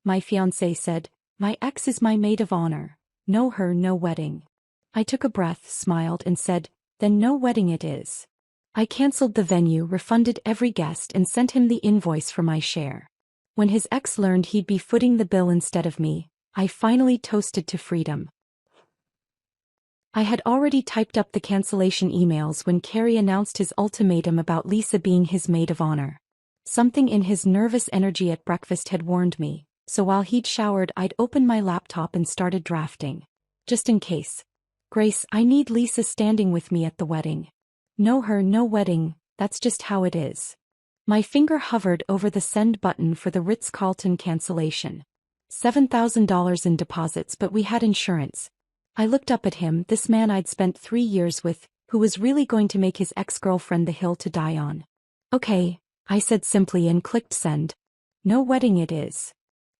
my fiancé said. My ex is my maid of honor. No her, no wedding. I took a breath, smiled and said, then no wedding it is. I cancelled the venue, refunded every guest and sent him the invoice for my share. When his ex learned he'd be footing the bill instead of me, I finally toasted to freedom. I had already typed up the cancellation emails when Carrie announced his ultimatum about Lisa being his maid of honor. Something in his nervous energy at breakfast had warned me, so while he'd showered I'd opened my laptop and started drafting. Just in case. Grace, I need Lisa standing with me at the wedding. No her, no wedding, that's just how it is. My finger hovered over the send button for the Ritz-Carlton cancellation. $7,000 in deposits, but we had insurance. I looked up at him, this man I'd spent 3 years with, who was really going to make his ex-girlfriend the hill to die on. Okay, I said simply and clicked send. No wedding it is.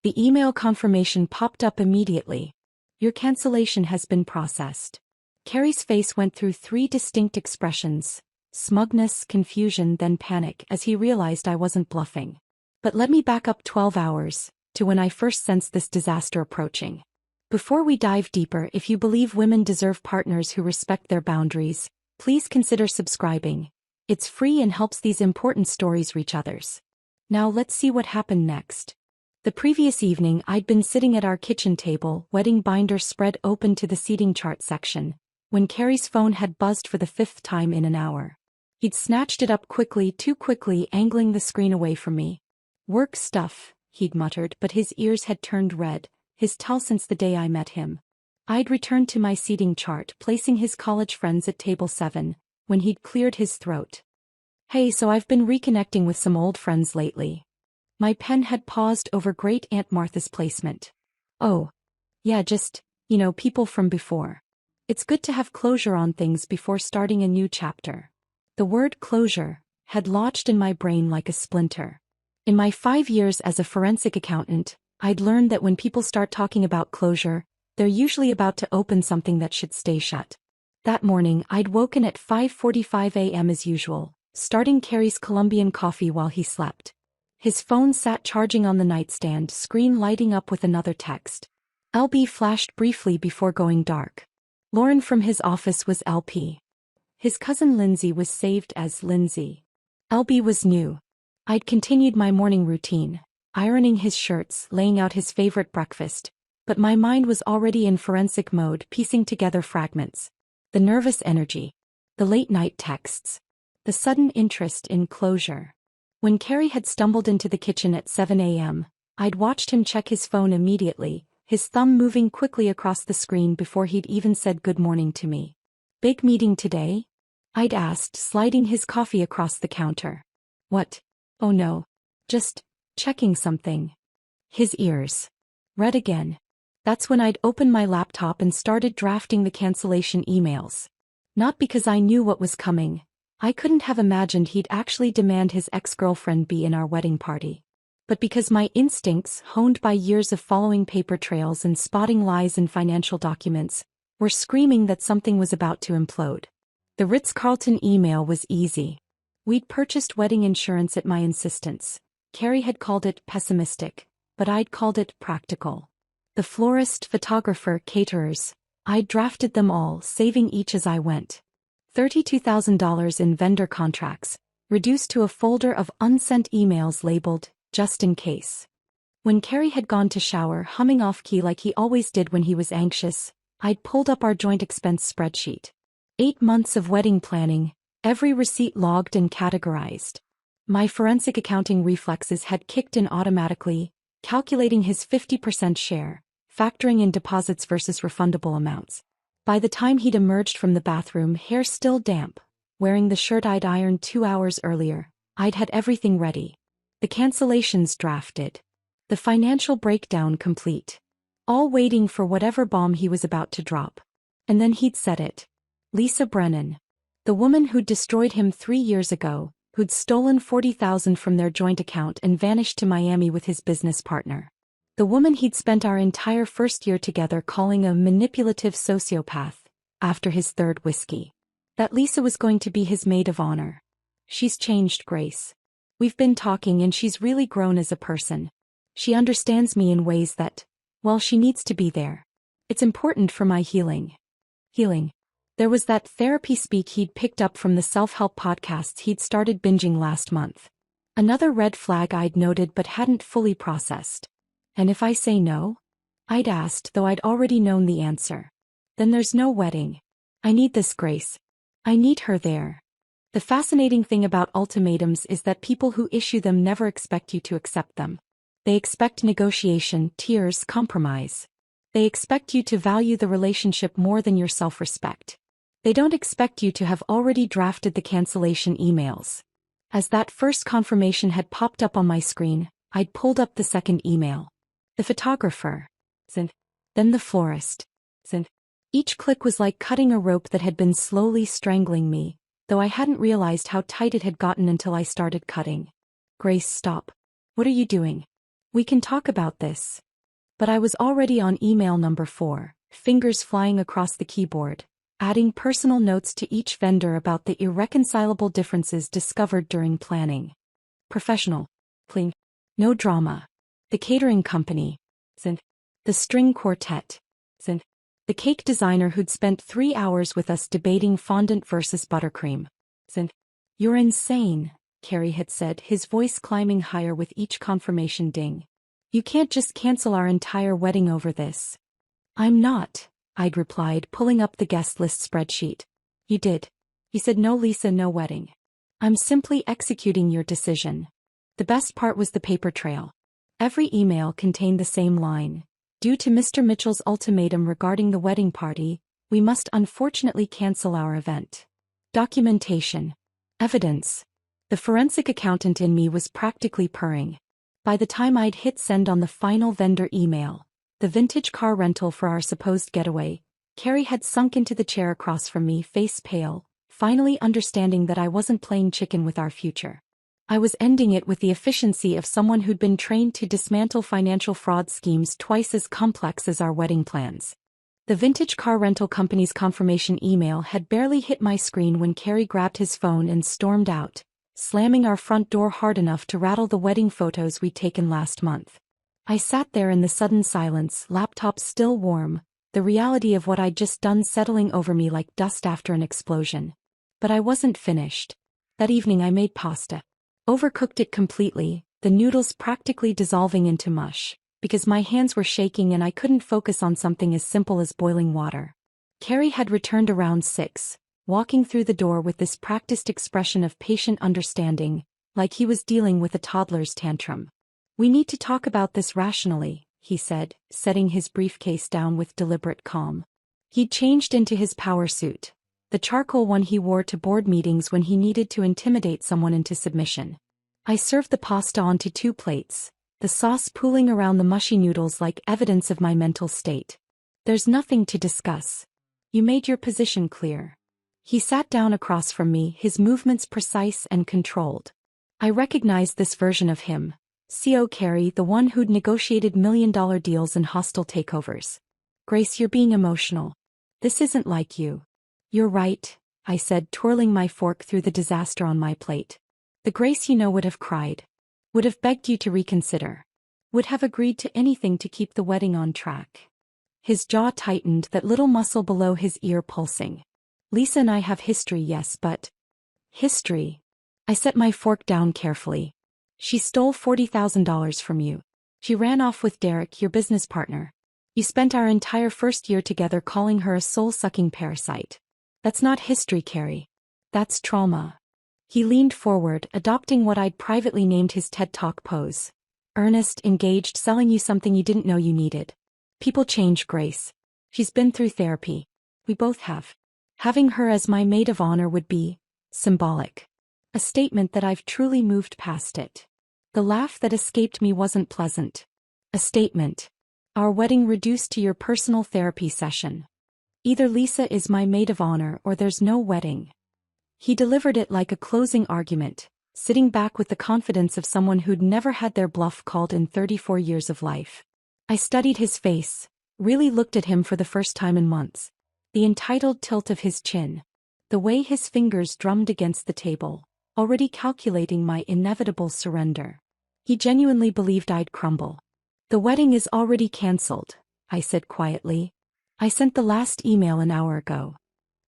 The email confirmation popped up immediately. Your cancellation has been processed. Carrie's face went through 3 distinct expressions: smugness, confusion, then panic as he realized I wasn't bluffing. But let me back up 12 hours, to when I first sensed this disaster approaching. Before we dive deeper, if you believe women deserve partners who respect their boundaries, please consider subscribing. It's free and helps these important stories reach others. Now let's see what happened next. The previous evening I'd been sitting at our kitchen table, wedding binder spread open to the seating chart section, when Carrie's phone had buzzed for the 5th time in an hour. He'd snatched it up quickly, too quickly, angling the screen away from me. Work stuff, he'd muttered, but his ears had turned red, his tell since the day I met him. I'd returned to my seating chart, placing his college friends at table 7, when he'd cleared his throat. Hey, so I've been reconnecting with some old friends lately. My pen had paused over Great Aunt Martha's placement. Oh. Yeah, just, people from before. It's good to have closure on things before starting a new chapter. The word closure had lodged in my brain like a splinter. In my 5 years as a forensic accountant, I'd learned that when people start talking about closure, they're usually about to open something that should stay shut. That morning, I'd woken at 5:45 a.m. as usual, starting Carrie's Colombian coffee while he slept. His phone sat charging on the nightstand, screen lighting up with another text. LB flashed briefly before going dark. Lauren from his office was LP. His cousin Lindsay was saved as Lindsay. LB was new. I'd continued my morning routine, ironing his shirts, laying out his favorite breakfast, but my mind was already in forensic mode, piecing together fragments. The nervous energy. The late-night texts. The sudden interest in closure. When Carrie had stumbled into the kitchen at 7 a.m., I'd watched him check his phone immediately, his thumb moving quickly across the screen before he'd even said good morning to me. Big meeting today? I'd asked, sliding his coffee across the counter. What? Oh no. Just checking something. His ears. Red again. That's when I'd opened my laptop and started drafting the cancellation emails. Not because I knew what was coming. I couldn't have imagined he'd actually demand his ex-girlfriend be in our wedding party. But because my instincts, honed by years of following paper trails and spotting lies in financial documents, were screaming that something was about to implode. The Ritz-Carlton email was easy. We'd purchased wedding insurance at my insistence. Carrie had called it pessimistic, but I'd called it practical. The florist, photographer, caterers, I'd drafted them all, saving each as I went. $32,000 in vendor contracts, reduced to a folder of unsent emails labeled, just in case. When Carrie had gone to shower, humming off-key like he always did when he was anxious, I'd pulled up our joint expense spreadsheet. 8 months of wedding planning, every receipt logged and categorized. My forensic accounting reflexes had kicked in automatically, calculating his 50% share, factoring in deposits versus refundable amounts. By the time he'd emerged from the bathroom, hair still damp, wearing the shirt I'd ironed 2 hours earlier, I'd had everything ready. The cancellations drafted. The financial breakdown complete. All waiting for whatever bomb he was about to drop. And then he'd said it. Lisa Brennan. The woman who'd destroyed him 3 years ago, who'd stolen $40,000 from their joint account and vanished to Miami with his business partner. The woman he'd spent our entire first year together calling a manipulative sociopath, after his 3rd whiskey. That Lisa was going to be his maid of honor. She's changed, Grace. We've been talking and she's really grown as a person. She understands me in ways that, well, she needs to be there. It's important for my healing. Healing. There was that therapy speak he'd picked up from the self-help podcasts he'd started binging last month. Another red flag I'd noted but hadn't fully processed. And if I say no? I'd asked, though I'd already known the answer. Then there's no wedding. I need this, Grace. I need her there. The fascinating thing about ultimatums is that people who issue them never expect you to accept them. They expect negotiation, tears, compromise. They expect you to value the relationship more than your self-respect. They don't expect you to have already drafted the cancellation emails. As that first confirmation had popped up on my screen, I'd pulled up the second email. The photographer. Then the florist. Each click was like cutting a rope that had been slowly strangling me, though I hadn't realized how tight it had gotten until I started cutting. Grace, stop. What are you doing? We can talk about this. But I was already on email number 4, fingers flying across the keyboard, adding personal notes to each vendor about the irreconcilable differences discovered during planning. Professional. Clean. No drama. The catering company. The string quartet. The cake designer who'd spent 3 hours with us debating fondant versus buttercream. You're insane, Carrie had said, his voice climbing higher with each confirmation ding. You can't just cancel our entire wedding over this. I'm not, I'd replied, pulling up the guest list spreadsheet. You did. You said no, Lisa, no wedding. I'm simply executing your decision. The best part was the paper trail. Every email contained the same line. Due to Mr. Mitchell's ultimatum regarding the wedding party, we must unfortunately cancel our event. Documentation. Evidence. The forensic accountant in me was practically purring. By the time I'd hit send on the final vendor email, the vintage car rental for our supposed getaway, Carrie had sunk into the chair across from me, face pale, finally understanding that I wasn't playing chicken with our future. I was ending it with the efficiency of someone who'd been trained to dismantle financial fraud schemes twice as complex as our wedding plans. The vintage car rental company's confirmation email had barely hit my screen when Carrie grabbed his phone and stormed out, slamming our front door hard enough to rattle the wedding photos we'd taken last month. I sat there in the sudden silence, laptop still warm, the reality of what I'd just done settling over me like dust after an explosion. But I wasn't finished. That evening I made pasta. Overcooked it completely, the noodles practically dissolving into mush, because my hands were shaking and I couldn't focus on something as simple as boiling water. Carrie had returned around 6, walking through the door with this practiced expression of patient understanding, like he was dealing with a toddler's tantrum. We need to talk about this rationally, he said, setting his briefcase down with deliberate calm. He'd changed into his power suit, the charcoal one he wore to board meetings when he needed to intimidate someone into submission. I served the pasta onto 2 plates, the sauce pooling around the mushy noodles like evidence of my mental state. There's nothing to discuss. You made your position clear. He sat down across from me, his movements precise and controlled. I recognized this version of him. CO Carrie, the one who'd negotiated million-dollar deals and hostile takeovers. Grace, you're being emotional. This isn't like you. You're right, I said, twirling my fork through the disaster on my plate. The Grace you know would have cried. Would have begged you to reconsider. Would have agreed to anything to keep the wedding on track. His jaw tightened, that little muscle below his ear pulsing. Lisa and I have history, yes, but... History. I set my fork down carefully. She stole $40,000 from you. She ran off with Derek, your business partner. You spent our entire first year together calling her a soul-sucking parasite. That's not history, Carrie. That's trauma. He leaned forward, adopting what I'd privately named his TED Talk pose. Earnest, engaged, selling you something you didn't know you needed. People change, Grace. She's been through therapy. We both have. Having her as my maid of honor would be symbolic. A statement that I've truly moved past it. The laugh that escaped me wasn't pleasant. A statement. Our wedding reduced to your personal therapy session. Either Lisa is my maid of honor or there's no wedding. He delivered it like a closing argument, sitting back with the confidence of someone who'd never had their bluff called in 34 years of life. I studied his face, really looked at him for the first time in months. The entitled tilt of his chin. The way his fingers drummed against the table, already calculating my inevitable surrender. He genuinely believed I'd crumble. The wedding is already cancelled, I said quietly. I sent the last email an hour ago.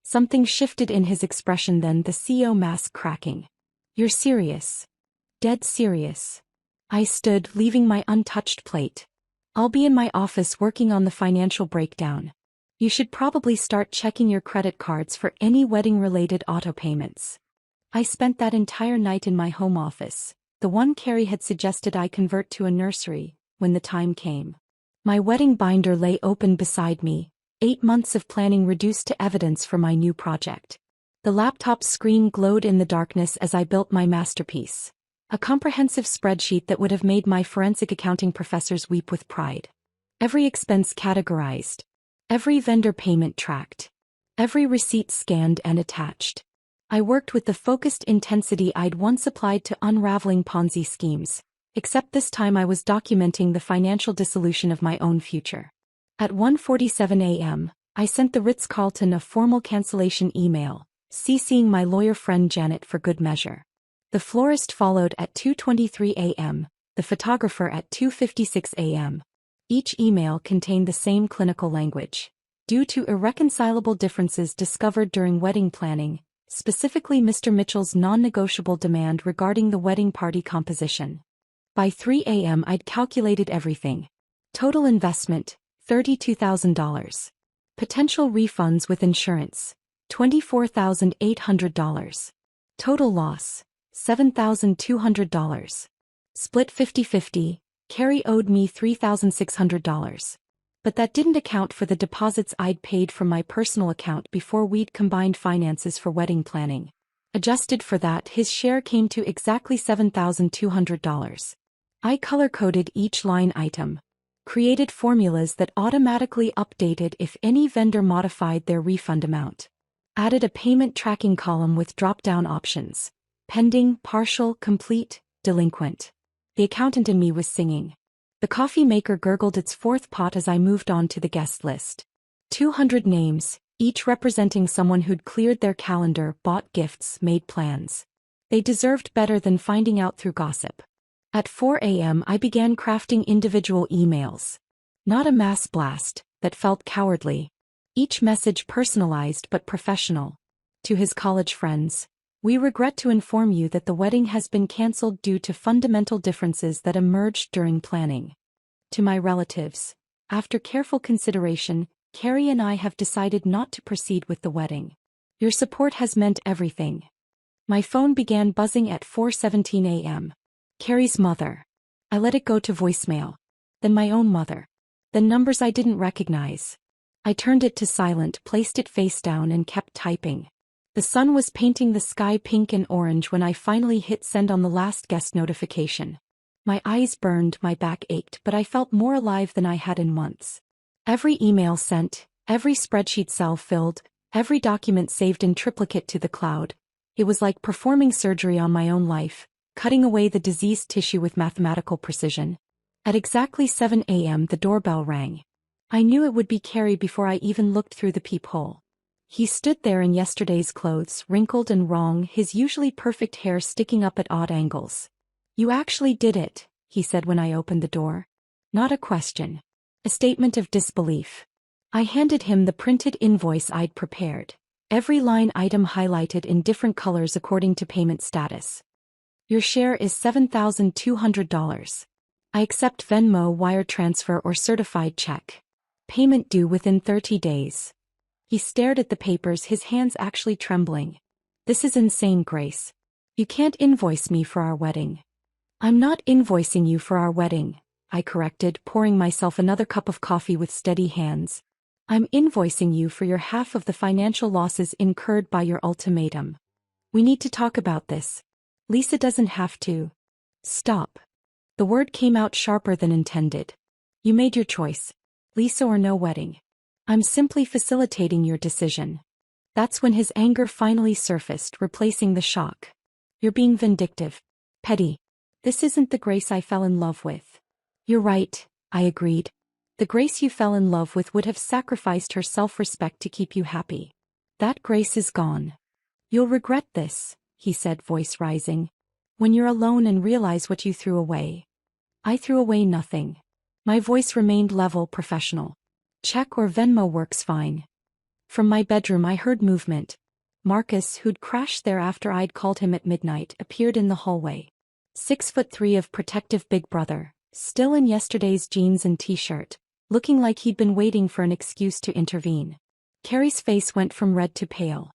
Something shifted in his expression then, the CEO mask cracking. You're serious? Dead serious. I stood, leaving my untouched plate. I'll be in my office working on the financial breakdown. You should probably start checking your credit cards for any wedding-related auto payments. I spent that entire night in my home office, the one Carrie had suggested I convert to a nursery, when the time came. My wedding binder lay open beside me, 8 months of planning reduced to evidence for my new project. The laptop's screen glowed in the darkness as I built my masterpiece. A comprehensive spreadsheet that would have made my forensic accounting professors weep with pride. Every expense categorized. Every vendor payment tracked. Every receipt scanned and attached. I worked with the focused intensity I'd once applied to unraveling Ponzi schemes, except this time I was documenting the financial dissolution of my own future. At 1:47 a.m., I sent the Ritz-Carlton a formal cancellation email, CCing my lawyer friend Janet for good measure. The florist followed at 2:23 a.m., the photographer at 2:56 a.m. Each email contained the same clinical language. Due to irreconcilable differences discovered during wedding planning, specifically Mr. Mitchell's non-negotiable demand regarding the wedding party composition. By 3 a.m. I'd calculated everything. Total investment, $32,000. Potential refunds with insurance, $24,800. Total loss, $7,200. Split 50-50, Carrie owed me $3,600. But that didn't account for the deposits I'd paid from my personal account before we'd combined finances for wedding planning. Adjusted for that, his share came to exactly $7,200. I color-coded each line item. Created formulas that automatically updated if any vendor modified their refund amount. Added a payment tracking column with drop-down options. Pending, partial, complete, delinquent. The accountant in me was singing. The coffee maker gurgled its fourth pot as I moved on to the guest list. 200 names, each representing someone who'd cleared their calendar, bought gifts, made plans. They deserved better than finding out through gossip. At 4 a.m. I began crafting individual emails. Not a mass blast, that felt cowardly. Each message personalized but professional. To his college friends. We regret to inform you that the wedding has been cancelled due to fundamental differences that emerged during planning. To my relatives. After careful consideration, Carrie and I have decided not to proceed with the wedding. Your support has meant everything. My phone began buzzing at 4:17 a.m. Carrie's mother. I let it go to voicemail. Then my own mother. Then numbers I didn't recognize. I turned it to silent, placed it face down and kept typing. The sun was painting the sky pink and orange when I finally hit send on the last guest notification. My eyes burned, my back ached, but I felt more alive than I had in months. Every email sent, every spreadsheet cell filled, every document saved in triplicate to the cloud. It was like performing surgery on my own life, cutting away the diseased tissue with mathematical precision. At exactly 7 a.m. the doorbell rang. I knew it would be Carrie before I even looked through the peephole. He stood there in yesterday's clothes, wrinkled and wrong, his usually perfect hair sticking up at odd angles. You actually did it, he said when I opened the door. Not a question. A statement of disbelief. I handed him the printed invoice I'd prepared. Every line item highlighted in different colors according to payment status. Your share is $7,200. I accept Venmo, wire transfer or certified check. Payment due within 30 days. He stared at the papers, his hands actually trembling. This is insane, Grace. You can't invoice me for our wedding. I'm not invoicing you for our wedding, I corrected, pouring myself another cup of coffee with steady hands. I'm invoicing you for your half of the financial losses incurred by your ultimatum. We need to talk about this. Lisa doesn't have to. Stop. The word came out sharper than intended. You made your choice. Lisa or no wedding. I'm simply facilitating your decision. That's when his anger finally surfaced, replacing the shock. You're being vindictive. Petty. This isn't the Grace I fell in love with. You're right, I agreed. The Grace you fell in love with would have sacrificed her self-respect to keep you happy. That Grace is gone. You'll regret this, he said, voice rising. When you're alone and realize what you threw away. I threw away nothing. My voice remained level, professional. Check or Venmo works fine. From my bedroom I heard movement. Marcus, who'd crashed there after I'd called him at midnight, appeared in the hallway. 6'3" of protective big brother, still in yesterday's jeans and t-shirt, looking like he'd been waiting for an excuse to intervene. Carrie's face went from red to pale.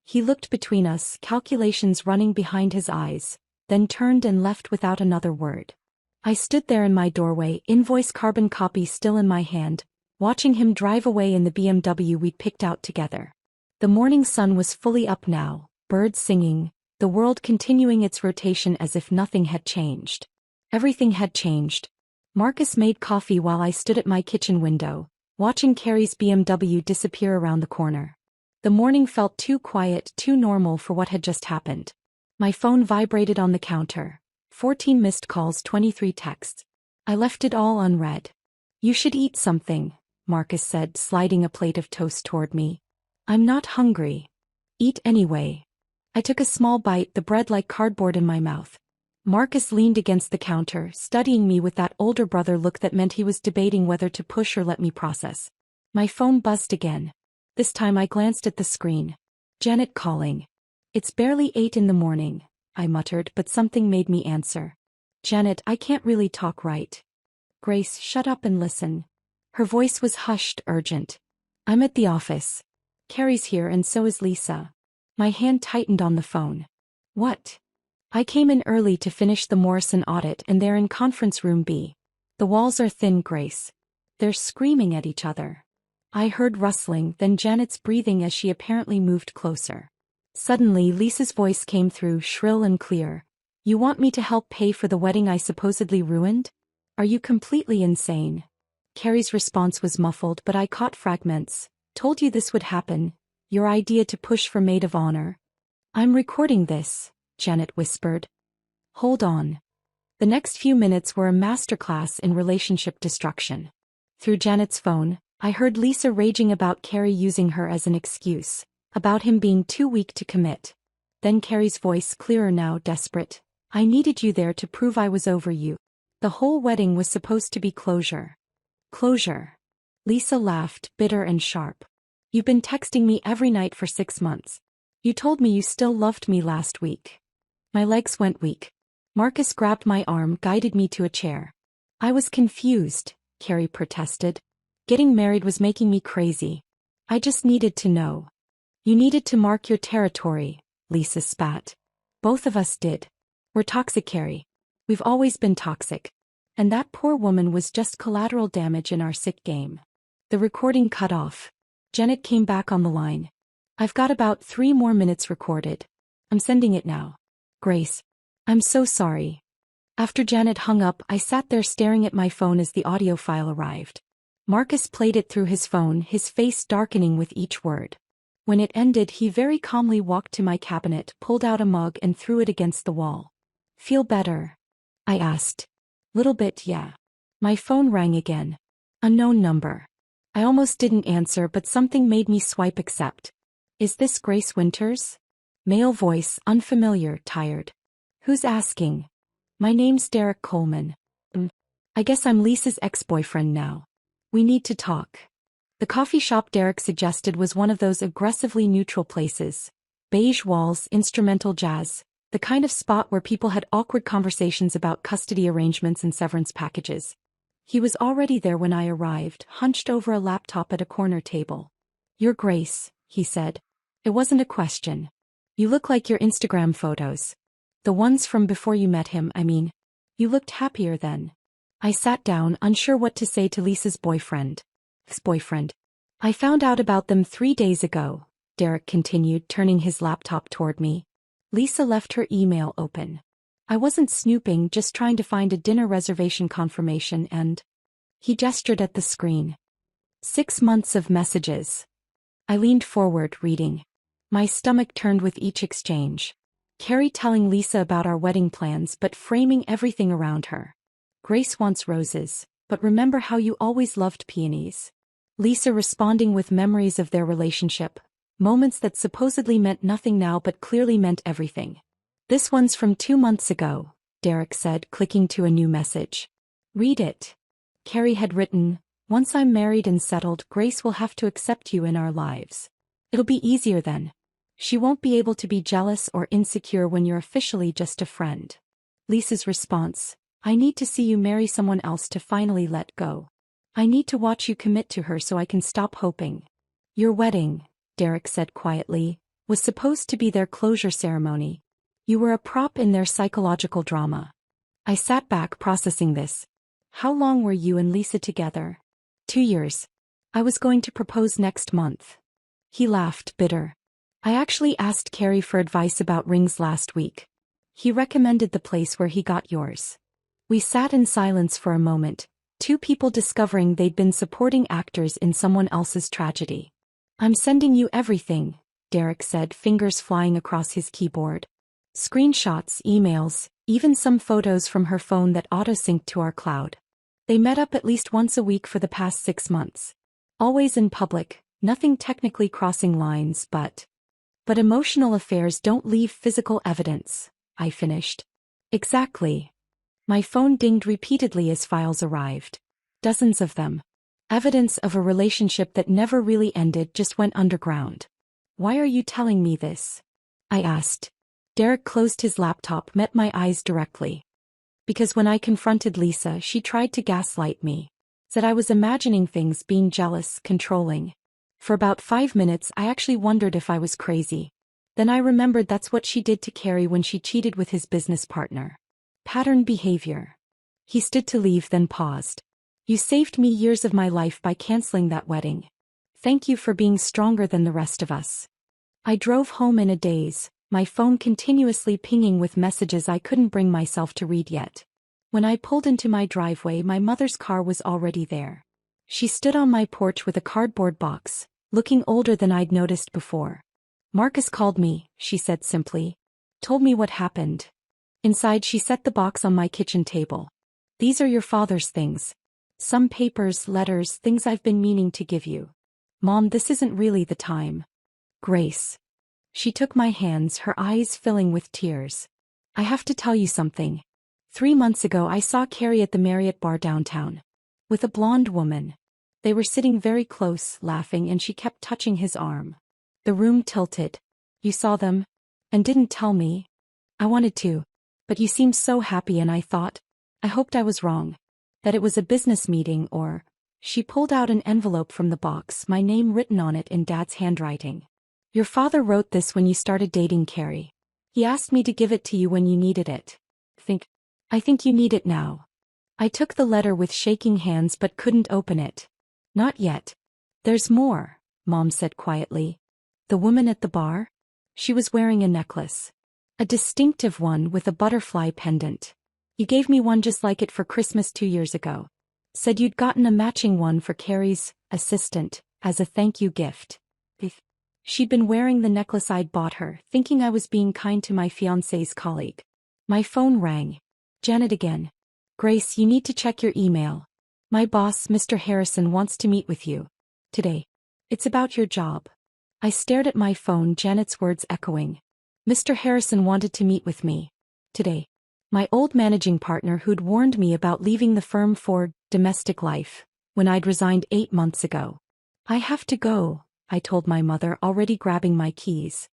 He looked between us, calculations running behind his eyes, then turned and left without another word. I stood there in my doorway, invoice carbon copy still in my hand, watching him drive away in the BMW we'd picked out together. The morning sun was fully up now, birds singing, the world continuing its rotation as if nothing had changed. Everything had changed. Marcus made coffee while I stood at my kitchen window, watching Carrie's BMW disappear around the corner. The morning felt too quiet, too normal for what had just happened. My phone vibrated on the counter. 14 missed calls, 23 texts. I left it all unread. You should eat something, Marcus said, sliding a plate of toast toward me. I'm not hungry. Eat anyway. I took a small bite, the bread like cardboard in my mouth. Marcus leaned against the counter, studying me with that older brother look that meant he was debating whether to push or let me process. My phone buzzed again. This time I glanced at the screen. Janet calling. It's barely 8 in the morning, I muttered, but something made me answer. Janet, I can't really talk right. Grace, shut up and listen. Her voice was hushed, urgent. I'm at the office. Carrie's here and so is Lisa. My hand tightened on the phone. What? I came in early to finish the Morrison audit and they're in conference room B. The walls are thin, Grace. They're screaming at each other. I heard rustling, then Janet's breathing as she apparently moved closer. Suddenly Lisa's voice came through, shrill and clear. You want me to help pay for the wedding I supposedly ruined? Are you completely insane? Carrie's response was muffled, but I caught fragments. Told you this would happen. Your idea to push for maid of honor. I'm recording this, Janet whispered. Hold on. The next few minutes were a masterclass in relationship destruction. Through Janet's phone, I heard Lisa raging about Carrie using her as an excuse, about him being too weak to commit. Then Carrie's voice, clearer now, desperate. I needed you there to prove I was over you. The whole wedding was supposed to be closure. Closure. Lisa laughed, bitter and sharp. You've been texting me every night for 6 months. You told me you still loved me last week. My legs went weak. Marcus grabbed my arm, guided me to a chair. I was confused, Carrie protested. Getting married was making me crazy. I just needed to know. You needed to mark your territory, Lisa spat. Both of us did. We're toxic, Carrie. We've always been toxic. And that poor woman was just collateral damage in our sick game. The recording cut off. Janet came back on the line. I've got about 3 more minutes recorded. I'm sending it now. Grace. I'm so sorry. After Janet hung up, I sat there staring at my phone as the audio file arrived. Marcus played it through his phone, his face darkening with each word. When it ended, he very calmly walked to my cabinet, pulled out a mug and threw it against the wall. Feel better? I asked. Little bit, yeah. My phone rang again. Unknown number. I almost didn't answer, but something made me swipe accept. Is this Grace Winters? Male voice, unfamiliar, tired. Who's asking? My name's Derek Coleman. I guess I'm Lisa's ex-boyfriend now. We need to talk. The coffee shop Derek suggested was one of those aggressively neutral places. Beige walls, instrumental jazz, the kind of spot where people had awkward conversations about custody arrangements and severance packages. He was already there when I arrived, hunched over a laptop at a corner table. You're Grace, he said. It wasn't a question. You look like your Instagram photos. The ones from before you met him, I mean. You looked happier then. I sat down, unsure what to say to Lisa's boyfriend. Ex-boyfriend. I found out about them 3 days ago, Derek continued, turning his laptop toward me. Lisa left her email open. I wasn't snooping, just trying to find a dinner reservation confirmation and... He gestured at the screen. 6 months of messages. I leaned forward, reading. My stomach turned with each exchange. Carrie telling Lisa about our wedding plans but framing everything around her. Grace wants roses, but remember how you always loved peonies. Lisa responding with memories of their relationship, moments that supposedly meant nothing now but clearly meant everything. This one's from 2 months ago, Derek said, clicking to a new message. Read it. Carrie had written, "Once I'm married and settled, Grace will have to accept you in our lives. It'll be easier then. She won't be able to be jealous or insecure when you're officially just a friend." Lisa's response, "I need to see you marry someone else to finally let go. I need to watch you commit to her so I can stop hoping." "Your wedding," Derek said quietly, "was supposed to be their closure ceremony. You were a prop in their psychological drama." I sat back processing this. How long were you and Lisa together? 2 years. I was going to propose next month. He laughed, bitter. "I actually asked Carrie for advice about rings last week. He recommended the place where he got yours." We sat in silence for a moment, two people discovering they'd been supporting actors in someone else's tragedy. "I'm sending you everything," Derek said, fingers flying across his keyboard. Screenshots, emails, even some photos from her phone that auto-synced to our cloud. They met up at least once a week for the past 6 months. Always in public, nothing technically crossing lines, but emotional affairs don't leave physical evidence, I finished. Exactly. My phone dinged repeatedly as files arrived. Dozens of them. Evidence of a relationship that never really ended, just went underground. "Why are you telling me this?" I asked. Derek closed his laptop, met my eyes directly. "Because when I confronted Lisa, she tried to gaslight me. Said I was imagining things, being jealous, controlling. For about 5 minutes I actually wondered if I was crazy. Then I remembered that's what she did to Carrie when she cheated with his business partner. Pattern behavior." He stood to leave, then paused. "You saved me years of my life by canceling that wedding. Thank you for being stronger than the rest of us." I drove home in a daze, my phone continuously pinging with messages I couldn't bring myself to read yet. When I pulled into my driveway, my mother's car was already there. She stood on my porch with a cardboard box, looking older than I'd noticed before. "Marcus called me," she said simply. "Told me what happened." Inside, she set the box on my kitchen table. "These are your father's things. Some papers, letters, things I've been meaning to give you. Mom, this isn't really the time." "Grace." She took my hands, her eyes filling with tears. "I have to tell you something. 3 months ago I saw Carrie at the Marriott bar downtown. With a blonde woman. They were sitting very close, laughing, and she kept touching his arm." The room tilted. "You saw them? And didn't tell me?" "I wanted to. But you seemed so happy and I hoped I was wrong. That it was a business meeting or..." She pulled out an envelope from the box, my name written on it in Dad's handwriting. "Your father wrote this when you started dating Carrie. He asked me to give it to you when you needed it. I think you need it now." I took the letter with shaking hands but couldn't open it. "Not yet. There's more," Mom said quietly. "The woman at the bar? She was wearing a necklace. A distinctive one with a butterfly pendant. You gave me one just like it for Christmas 2 years ago. Said you'd gotten a matching one for Carrie's assistant as a thank you gift. She'd been wearing the necklace I'd bought her, thinking I was being kind to my fiancé's colleague." My phone rang. Janet again. "Grace, you need to check your email. My boss, Mr. Harrison, wants to meet with you. Today. It's about your job." I stared at my phone, Janet's words echoing. Mr. Harrison wanted to meet with me. Today. My old managing partner who'd warned me about leaving the firm for domestic life, when I'd resigned 8 months ago. "I have to go," I told my mother, already grabbing my keys.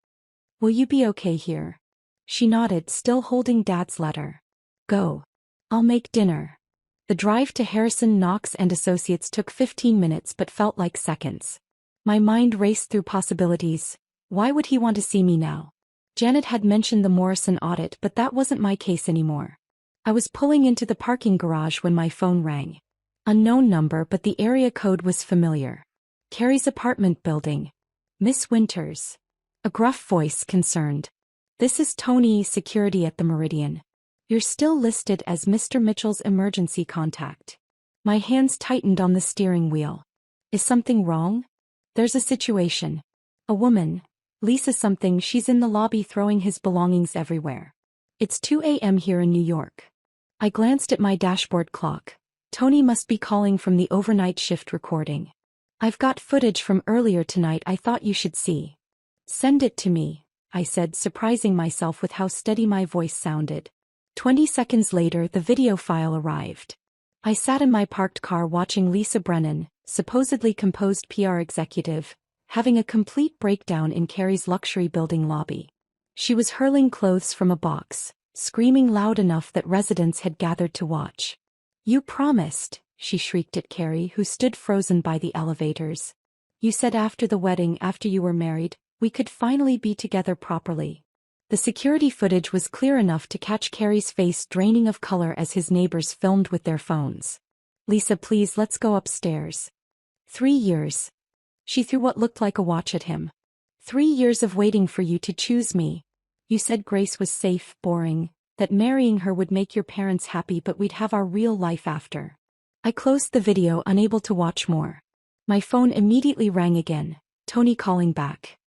"Will you be okay here?" She nodded, still holding Dad's letter. "Go. I'll make dinner." The drive to Harrison, Knox and Associates took 15 minutes but felt like seconds. My mind raced through possibilities. Why would he want to see me now? Janet had mentioned the Morrison audit, but that wasn't my case anymore. I was pulling into the parking garage when my phone rang. Unknown number, but the area code was familiar. Carrie's apartment building. "Miss Winters." A gruff voice, concerned. "This is Tony, security at the Meridian. You're still listed as Mr. Mitchell's emergency contact." My hands tightened on the steering wheel. "Is something wrong?" "There's a situation. A woman, Lisa something, she's in the lobby throwing his belongings everywhere. It's 2 a.m. here in New York." I glanced at my dashboard clock. Tony must be calling from the overnight shift recording. "I've got footage from earlier tonight I thought you should see." "Send it to me," I said, surprising myself with how steady my voice sounded. 20 seconds later, the video file arrived. I sat in my parked car watching Lisa Brennan, supposedly composed PR executive, having a complete breakdown in Carrie's luxury building lobby. She was hurling clothes from a box, screaming loud enough that residents had gathered to watch. "You promised," she shrieked at Carrie, who stood frozen by the elevators. "You said after the wedding, after you were married, we could finally be together properly." The security footage was clear enough to catch Carrie's face draining of color as his neighbors filmed with their phones. "Lisa, please, let's go upstairs." 3 years. She threw what looked like a watch at him. 3 years of waiting for you to choose me. You said Grace was safe, boring, that marrying her would make your parents happy, but we'd have our real life after. I closed the video, unable to watch more. My phone immediately rang again, Tony calling back.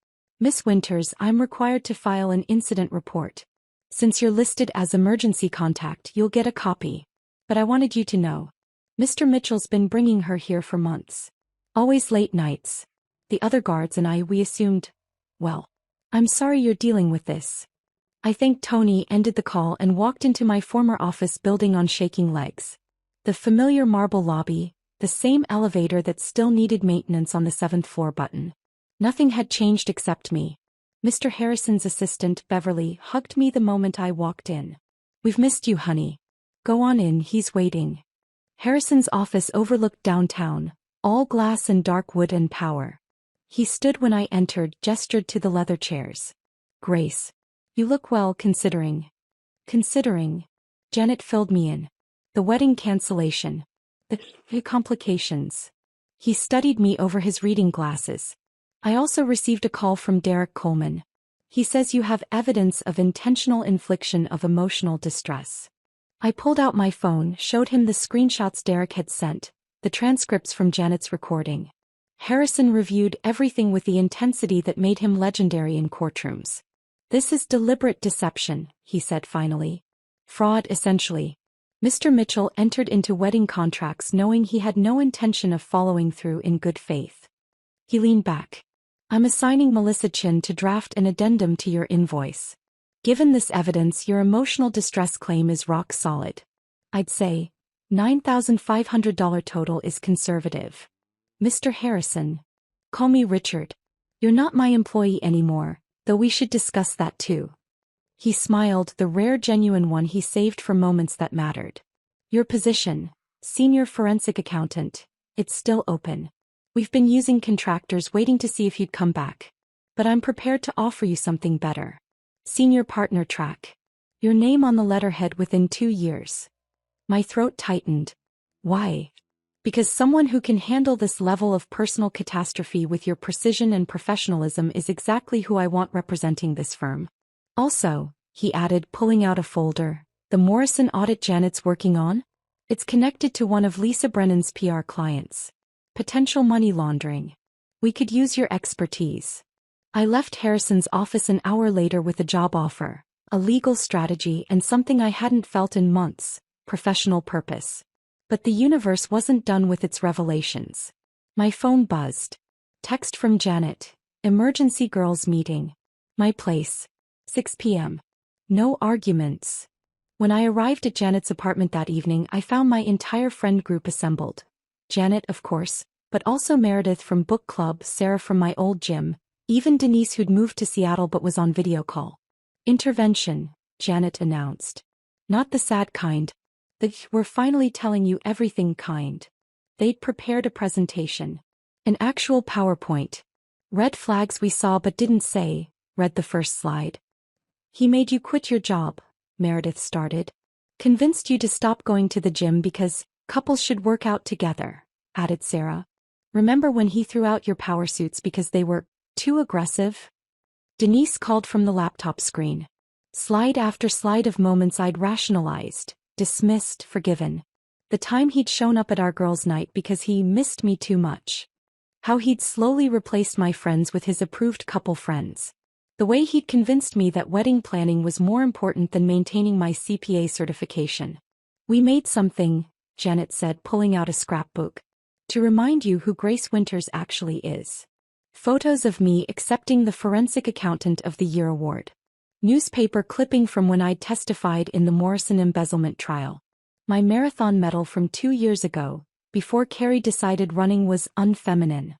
"Miss Winters, I'm required to file an incident report. Since you're listed as emergency contact, you'll get a copy. But I wanted you to know. Mr. Mitchell's been bringing her here for months. Always late nights. The other guards and we assumed, well, I'm sorry you're dealing with this." I thanked Tony, ended the call, and walked into my former office building on shaking legs. The familiar marble lobby, the same elevator that still needed maintenance on the 7th floor button. Nothing had changed except me. Mr. Harrison's assistant, Beverly, hugged me the moment I walked in. "We've missed you, honey. Go on in, he's waiting." Harrison's office overlooked downtown, all glass and dark wood and power. He stood when I entered, gestured to the leather chairs. "Grace, you look well considering." Considering. Janet filled me in. The wedding cancellation. The complications. He studied me over his reading glasses. "I also received a call from Derek Coleman. He says you have evidence of intentional infliction of emotional distress." I pulled out my phone, showed him the screenshots Derek had sent, the transcripts from Janet's recording. Harrison reviewed everything with the intensity that made him legendary in courtrooms. "This is deliberate deception," he said finally. "Fraud, essentially. Mr. Mitchell entered into wedding contracts knowing he had no intention of following through in good faith." He leaned back. "I'm assigning Melissa Chin to draft an addendum to your invoice. Given this evidence, your emotional distress claim is rock solid. I'd say $9,500 total is conservative. Mr. Harrison. Call me Richard. You're not my employee anymore, though we should discuss that too." He smiled, the rare genuine one he saved for moments that mattered. "Your position, senior forensic accountant, it's still open. We've been using contractors waiting to see if you'd come back. But I'm prepared to offer you something better. Senior partner track. Your name on the letterhead within 2 years." My throat tightened. "Why?" "Because someone who can handle this level of personal catastrophe with your precision and professionalism is exactly who I want representing this firm. Also," he added, pulling out a folder, "the Morrison audit Janet's working on? It's connected to one of Lisa Brennan's PR clients. Potential money laundering. We could use your expertise." I left Harrison's office an hour later with a job offer, a legal strategy, and something I hadn't felt in months: professional purpose. But the universe wasn't done with its revelations. My phone buzzed. Text from Janet. "Emergency girls meeting. My place. 6 p.m. No arguments." When I arrived at Janet's apartment that evening, I found my entire friend group assembled. Janet, of course, but also Meredith from book club, Sarah from my old gym, even Denise who'd moved to Seattle but was on video call. "Intervention," Janet announced. "Not the sad kind. We're finally telling you everything kind." They'd prepared a presentation. An actual PowerPoint. "Red flags we saw but didn't say," read the first slide. "He made you quit your job," Meredith started. "Convinced you to stop going to the gym because couples should work out together," added Sarah. "Remember when he threw out your power suits because they were too aggressive?" Denise called from the laptop screen. Slide after slide of moments I'd rationalized, dismissed, forgiven. The time he'd shown up at our girls' night because he missed me too much. How he'd slowly replaced my friends with his approved couple friends. The way he'd convinced me that wedding planning was more important than maintaining my CPA certification. "We made something," Janet said, pulling out a scrapbook, "to remind you who Grace Winters actually is. Photos of me accepting the Forensic Accountant of the Year award. Newspaper clipping from when I'd testified in the Morrison embezzlement trial. My marathon medal from 2 years ago, before Carrie decided running was unfeminine.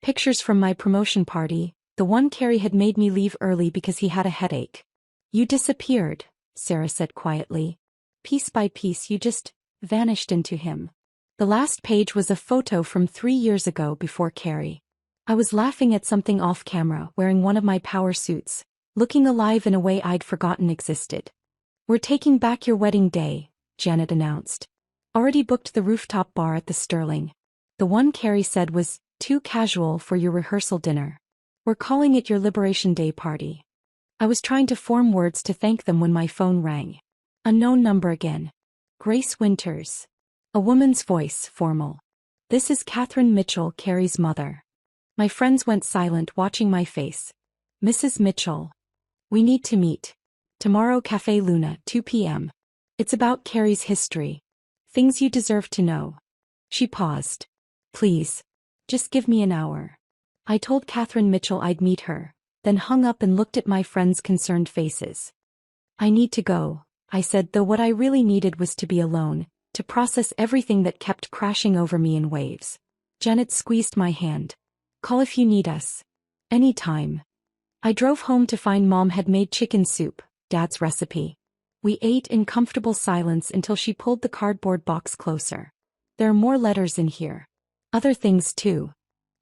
Pictures from my promotion party, the one Carrie had made me leave early because he had a headache. You disappeared, Sarah said quietly. Piece by piece you just vanished into him. The last page was a photo from 3 years ago before Carrie. I was laughing at something off camera, wearing one of my power suits, looking alive in a way I'd forgotten existed. We're taking back your wedding day, Janet announced. Already booked the rooftop bar at the Sterling. The one Carrie said was too casual for your rehearsal dinner. We're calling it your Liberation Day party. I was trying to form words to thank them when my phone rang. Unknown number again. Grace Winters. A woman's voice, formal. This is Catherine Mitchell, Carrie's mother. My friends went silent watching my face. Mrs. Mitchell. We need to meet. Tomorrow Café Luna, 2 p.m. It's about Carrie's history. Things you deserve to know. She paused. Please. Just give me an hour. I told Catherine Mitchell I'd meet her, then hung up and looked at my friends' concerned faces. I need to go, I said, though what I really needed was to be alone, to process everything that kept crashing over me in waves. Janet squeezed my hand. Call if you need us. Any time. I drove home to find Mom had made chicken soup, Dad's recipe. We ate in comfortable silence until she pulled the cardboard box closer. There are more letters in here. Other things too.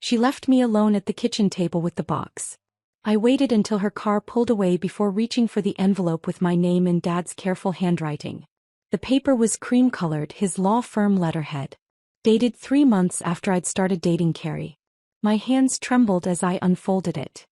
She left me alone at the kitchen table with the box. I waited until her car pulled away before reaching for the envelope with my name in Dad's careful handwriting. The paper was cream-colored, his law firm letterhead. Dated 3 months after I'd started dating Carrie. My hands trembled as I unfolded it.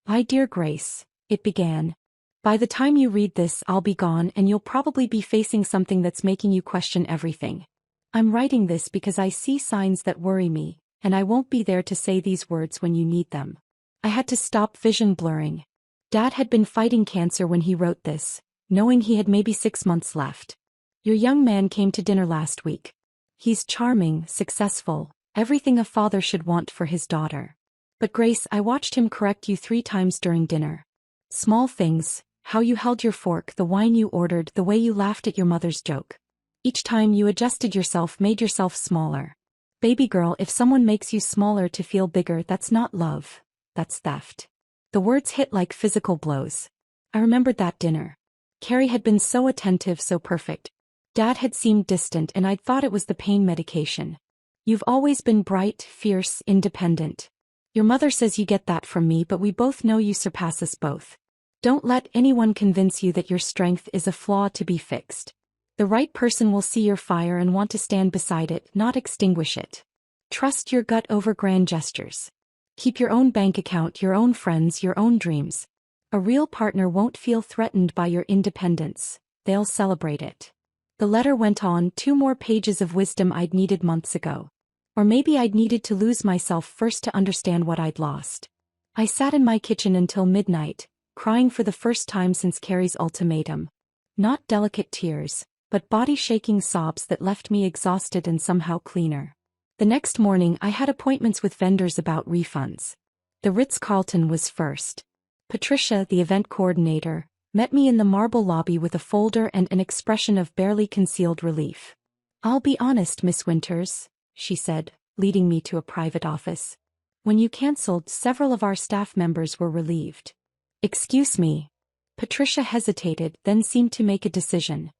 My dear Grace, it began. By the time you read this, I'll be gone and you'll probably be facing something that's making you question everything. I'm writing this because I see signs that worry me, and I won't be there to say these words when you need them. I had to stop vision blurring. Dad had been fighting cancer when he wrote this, knowing he had maybe 6 months left. Your young man came to dinner last week. He's charming, successful, everything a father should want for his daughter. But Grace, I watched him correct you 3 times during dinner. Small things, how you held your fork, the wine you ordered, the way you laughed at your mother's joke. Each time you adjusted yourself, made yourself smaller. Baby girl, if someone makes you smaller to feel bigger, that's not love. That's theft. The words hit like physical blows. I remembered that dinner. Carrie had been so attentive, so perfect. Dad had seemed distant and I'd thought it was the pain medication. You've always been bright, fierce, independent. Your mother says you get that from me, but we both know you surpass us both. Don't let anyone convince you that your strength is a flaw to be fixed. The right person will see your fire and want to stand beside it, not extinguish it. Trust your gut over grand gestures. Keep your own bank account, your own friends, your own dreams. A real partner won't feel threatened by your independence. They'll celebrate it. The letter went on, 2 more pages of wisdom I'd needed months ago. Or maybe I'd needed to lose myself first to understand what I'd lost. I sat in my kitchen until midnight, crying for the first time since Carrie's ultimatum. Not delicate tears, but body-shaking sobs that left me exhausted and somehow cleaner. The next morning I had appointments with vendors about refunds. The Ritz-Carlton was first. Patricia, the event coordinator, met me in the marble lobby with a folder and an expression of barely concealed relief. I'll be honest, Miss Winters, she said, leading me to a private office. When you cancelled, several of our staff members were relieved. Excuse me. Patricia hesitated, then seemed to make a decision.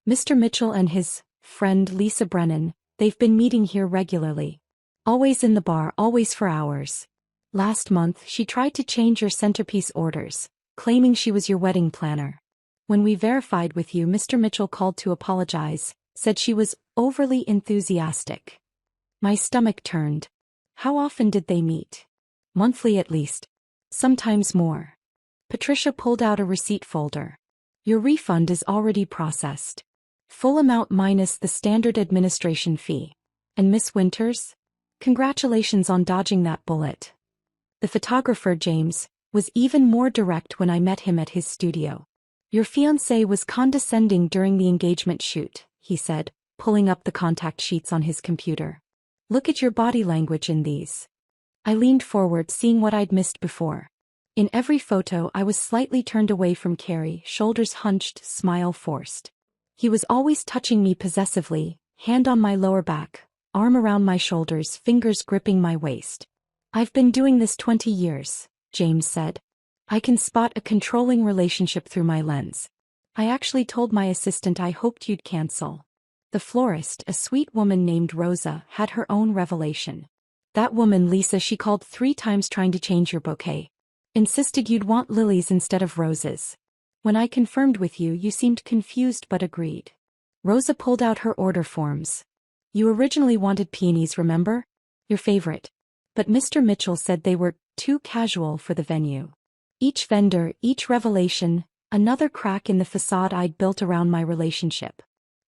Mr. Mitchell and his friend Lisa Brennan, they've been meeting here regularly. Always in the bar, always for hours. Last month she tried to change your centerpiece orders, claiming she was your wedding planner. When we verified with you, Mr. Mitchell called to apologize, said she was overly enthusiastic. My stomach turned. How often did they meet? Monthly at least. Sometimes more. Patricia pulled out a receipt folder. Your refund is already processed. Full amount minus the standard administration fee. And Miss Winters? Congratulations on dodging that bullet. The photographer, James, was even more direct when I met him at his studio. Your fiancé was condescending during the engagement shoot, he said, pulling up the contact sheets on his computer. Look at your body language in these. I leaned forward, seeing what I'd missed before. In every photo I was slightly turned away from Carrie, shoulders hunched, smile forced. He was always touching me possessively, hand on my lower back, arm around my shoulders, fingers gripping my waist. "I've been doing this 20 years, James said. I can spot a controlling relationship through my lens. I actually told my assistant I hoped you'd cancel." The florist, a sweet woman named Rosa, had her own revelation. "That woman Lisa, she called 3 times trying to change your bouquet. Insisted you'd want lilies instead of roses. When I confirmed with you, you seemed confused but agreed." Rosa pulled out her order forms. "You originally wanted peonies, remember? Your favorite. But Mr. Mitchell said they were too casual for the venue." Each vendor, each revelation, another crack in the facade I'd built around my relationship.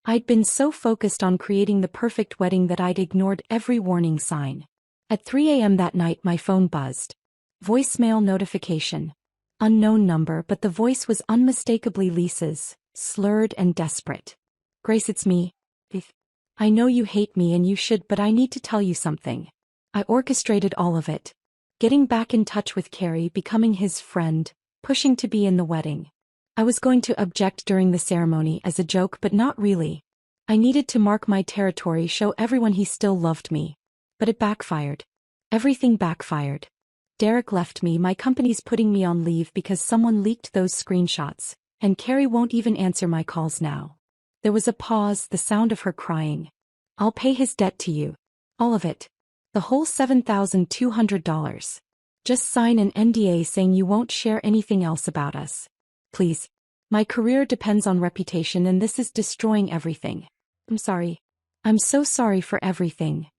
I'd been so focused on creating the perfect wedding that I'd ignored every warning sign. At 3 a.m. that night, my phone buzzed. Voicemail notification. Unknown number, but the voice was unmistakably Lisa's, slurred and desperate. "Grace, it's me. I know you hate me and you should, but I need to tell you something." I orchestrated all of it. Getting back in touch with Carrie, becoming his friend, pushing to be in the wedding. I was going to object during the ceremony as a joke, but not really. I needed to mark my territory, show everyone he still loved me. But it backfired. Everything backfired. Derek left me, my company's putting me on leave because someone leaked those screenshots, and Carrie won't even answer my calls now. There was a pause, the sound of her crying. "I'll pay his debt to you. All of it. The whole $7,200. Just sign an NDA saying you won't share anything else about us. Please. My career depends on reputation and this is destroying everything. I'm sorry. I'm so sorry for everything."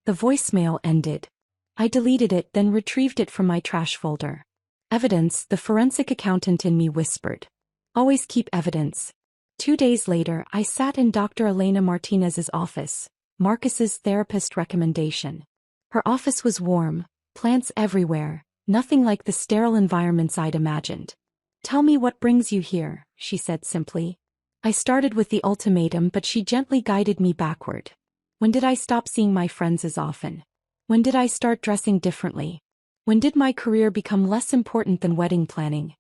The voicemail ended. I deleted it, then retrieved it from my trash folder. "Evidence," the forensic accountant in me whispered. "Always keep evidence." 2 days later, I sat in Dr. Elena Martinez's office, Marcus's therapist recommendation. Her office was warm, plants everywhere, nothing like the sterile environments I'd imagined. "Tell me what brings you here," she said simply. I started with the ultimatum, but she gently guided me backward. When did I stop seeing my friends as often? When did I start dressing differently? When did my career become less important than wedding planning?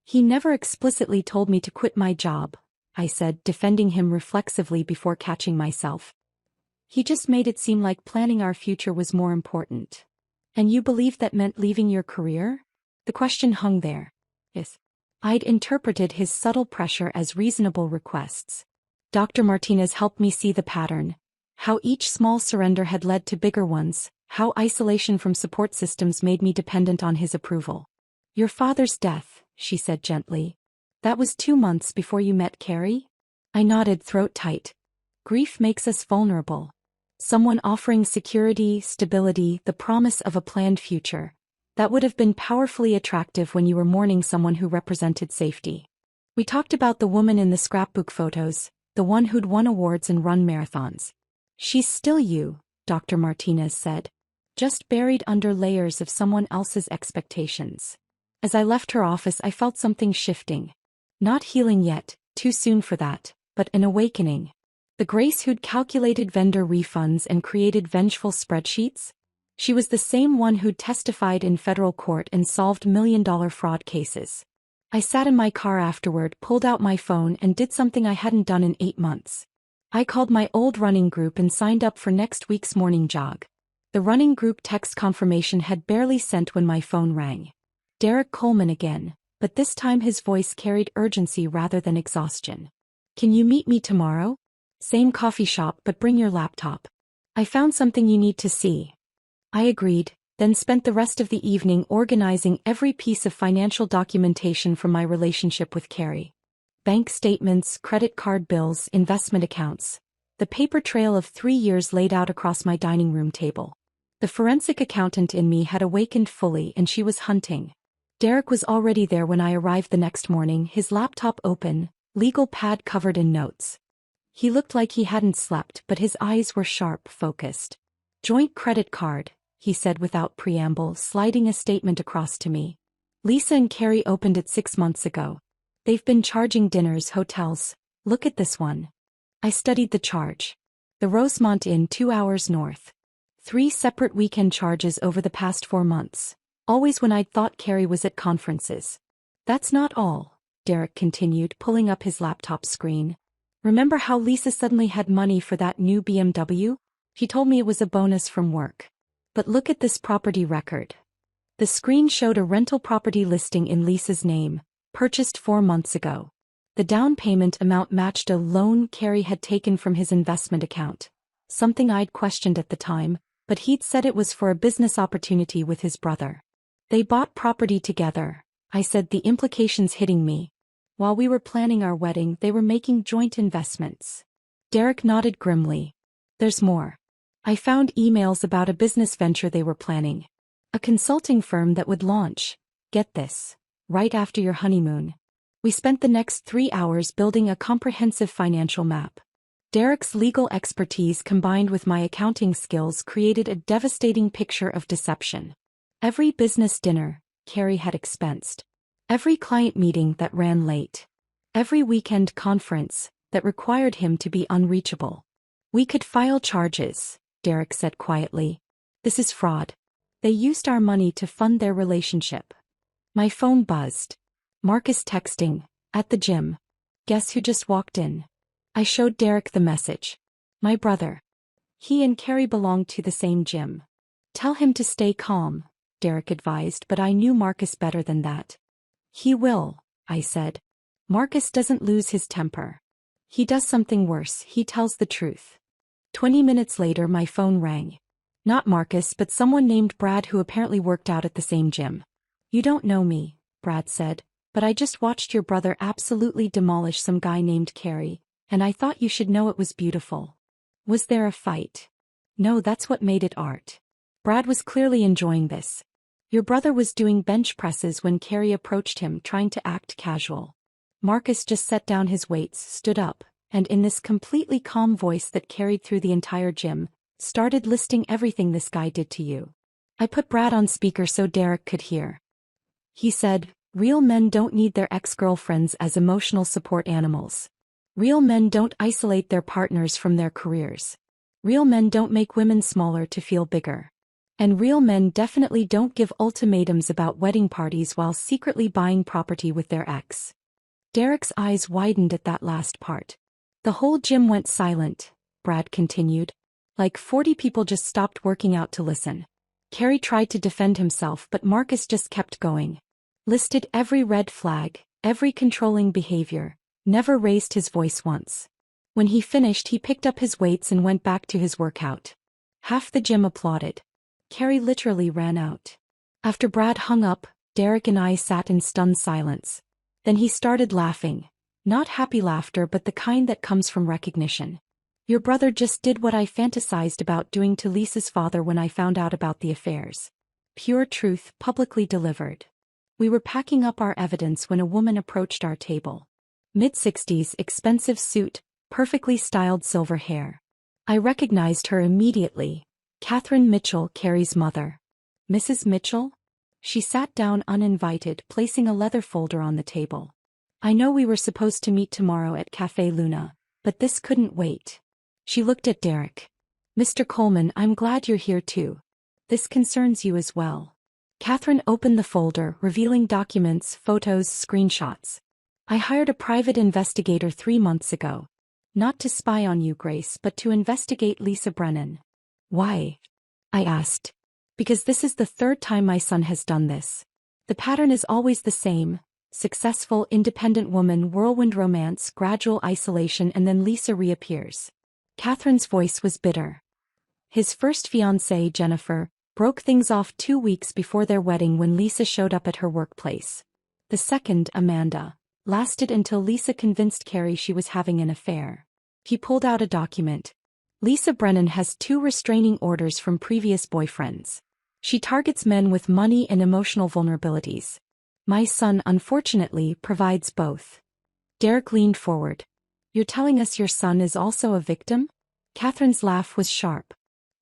"He never explicitly told me to quit my job," I said, defending him reflexively before catching myself. "He just made it seem like planning our future was more important." "And you believed that meant leaving your career?" The question hung there. Yes. I'd interpreted his subtle pressure as reasonable requests. Dr. Martinez helped me see the pattern. How each small surrender had led to bigger ones, how isolation from support systems made me dependent on his approval. "Your father's death," she said gently. "That was 2 months before you met Carrie?" I nodded, throat tight. Grief makes us vulnerable. Someone offering security, stability, the promise of a planned future. That would have been powerfully attractive when you were mourning someone who represented safety. We talked about the woman in the scrapbook photos, the one who'd won awards and run marathons. "She's still you," Dr. Martinez said. "Just buried under layers of someone else's expectations." As I left her office, I felt something shifting. Not healing yet, too soon for that, but an awakening. The Grace who'd calculated vendor refunds and created vengeful spreadsheets? She was the same one who'd testified in federal court and solved million-dollar fraud cases. I sat in my car afterward, pulled out my phone and did something I hadn't done in 8 months. I called my old running group and signed up for next week's morning jog. The running group text confirmation had barely sent when my phone rang. Derek Coleman again, but this time his voice carried urgency rather than exhaustion. "Can you meet me tomorrow? Same coffee shop, but bring your laptop. I found something you need to see." I agreed, then spent the rest of the evening organizing every piece of financial documentation from my relationship with Carrie. Bank statements, credit card bills, investment accounts. The paper trail of 3 years laid out across my dining room table. The forensic accountant in me had awakened fully and she was hunting. Derek was already there when I arrived the next morning, his laptop open, legal pad covered in notes. He looked like he hadn't slept, but his eyes were sharp, focused. "Joint credit card," he said without preamble, sliding a statement across to me. "Lisa and Carrie opened it 6 months ago. They've been charging dinners, hotels. Look at this one." I studied the charge. The Rosemont Inn 2 hours north. 3 separate weekend charges over the past 4 months. Always when I'd thought Carrie was at conferences. "That's not all," Derek continued, pulling up his laptop screen. Remember how Lisa suddenly had money for that new BMW? He told me it was a bonus from work. But look at this property record. The screen showed a rental property listing in Lisa's name, purchased 4 months ago. The down payment amount matched a loan Carrie had taken from his investment account. Something I'd questioned at the time, but he'd said it was for a business opportunity with his brother. They bought property together, I said, the implications hitting me. While we were planning our wedding, they were making joint investments. Derek nodded grimly. There's more. I found emails about a business venture they were planning. A consulting firm that would launch, get this, right after your honeymoon. We spent the next 3 hours building a comprehensive financial map. Derek's legal expertise combined with my accounting skills created a devastating picture of deception. Every business dinner, Carrie had expensed. Every client meeting that ran late. Every weekend conference that required him to be unreachable. We could file charges, Derek said quietly. This is fraud. They used our money to fund their relationship. My phone buzzed. Marcus texting, at the gym. Guess who just walked in? I showed Derek the message. My brother. He and Carrie belonged to the same gym. Tell him to stay calm, Derek advised, but I knew Marcus better than that. He will, I said. Marcus doesn't lose his temper. He does something worse, he tells the truth. 20 minutes later my phone rang. Not Marcus, but someone named Brad who apparently worked out at the same gym. You don't know me, Brad said, but I just watched your brother absolutely demolish some guy named Carrie, and I thought you should know it was beautiful. Was there a fight? No, that's what made it art. Brad was clearly enjoying this. Your brother was doing bench presses when Carrie approached him trying to act casual. Marcus just set down his weights, stood up, and in this completely calm voice that carried through the entire gym, started listing everything this guy did to you. I put Brad on speaker so Derek could hear. He said, real men don't need their ex-girlfriends as emotional support animals. Real men don't isolate their partners from their careers. Real men don't make women smaller to feel bigger. And real men definitely don't give ultimatums about wedding parties while secretly buying property with their ex. Derek's eyes widened at that last part. The whole gym went silent, Brad continued. Like 40 people just stopped working out to listen. Carrie tried to defend himself, but Marcus just kept going. Listed every red flag, every controlling behavior, never raised his voice once. When he finished, he picked up his weights and went back to his workout. Half the gym applauded. Carrie literally ran out. After Brad hung up, Derek and I sat in stunned silence. Then he started laughing. Not happy laughter, but the kind that comes from recognition. Your brother just did what I fantasized about doing to Lisa's father when I found out about the affairs. Pure truth, publicly delivered. We were packing up our evidence when a woman approached our table. Mid-60s, expensive suit, perfectly styled silver hair. I recognized her immediately. Catherine Mitchell, Carrie's mother. Mrs. Mitchell? She sat down uninvited, placing a leather folder on the table. I know we were supposed to meet tomorrow at Café Luna, but this couldn't wait. She looked at Derek. Mr. Coleman, I'm glad you're here too. This concerns you as well. Catherine opened the folder, revealing documents, photos, screenshots. I hired a private investigator 3 months ago. Not to spy on you, Grace, but to investigate Lisa Brennan. Why? I asked. Because this is the 3rd time my son has done this. The pattern is always the same. Successful, independent woman, whirlwind romance, gradual isolation, and then Lisa reappears. Catherine's voice was bitter. His first fiancée, Jennifer, broke things off 2 weeks before their wedding when Lisa showed up at her workplace. The second, Amanda, lasted until Lisa convinced Carrie she was having an affair. He pulled out a document. Lisa Brennan has 2 restraining orders from previous boyfriends. She targets men with money and emotional vulnerabilities. My son, unfortunately, provides both. Derek leaned forward. You're telling us your son is also a victim? Catherine's laugh was sharp.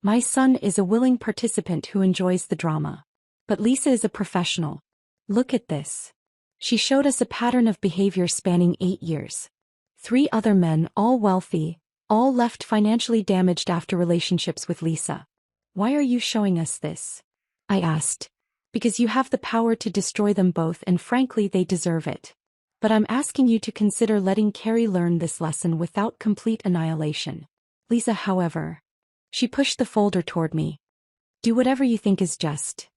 My son is a willing participant who enjoys the drama. But Lisa is a professional. Look at this. She showed us a pattern of behavior spanning 8 years. 3 other men, all wealthy, all left financially damaged after relationships with Lisa. Why are you showing us this? I asked. Because you have the power to destroy them both, and frankly they deserve it. But I'm asking you to consider letting Carrie learn this lesson without complete annihilation. Lisa, however. She pushed the folder toward me. Do whatever you think is just.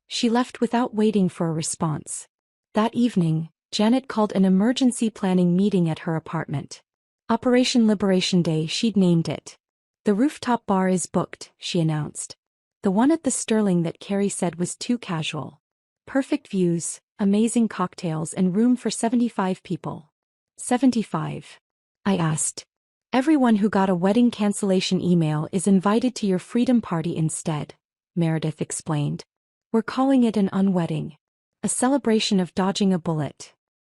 She left without waiting for a response. That evening, Janet called an emergency planning meeting at her apartment. Operation Liberation Day, she'd named it. The rooftop bar is booked, she announced. The one at the Sterling that Carrie said was too casual. Perfect views, amazing cocktails and room for 75 people. 75? I asked. Everyone who got a wedding cancellation email is invited to your freedom party instead, Meredith explained. We're calling it an unwedding. A celebration of dodging a bullet.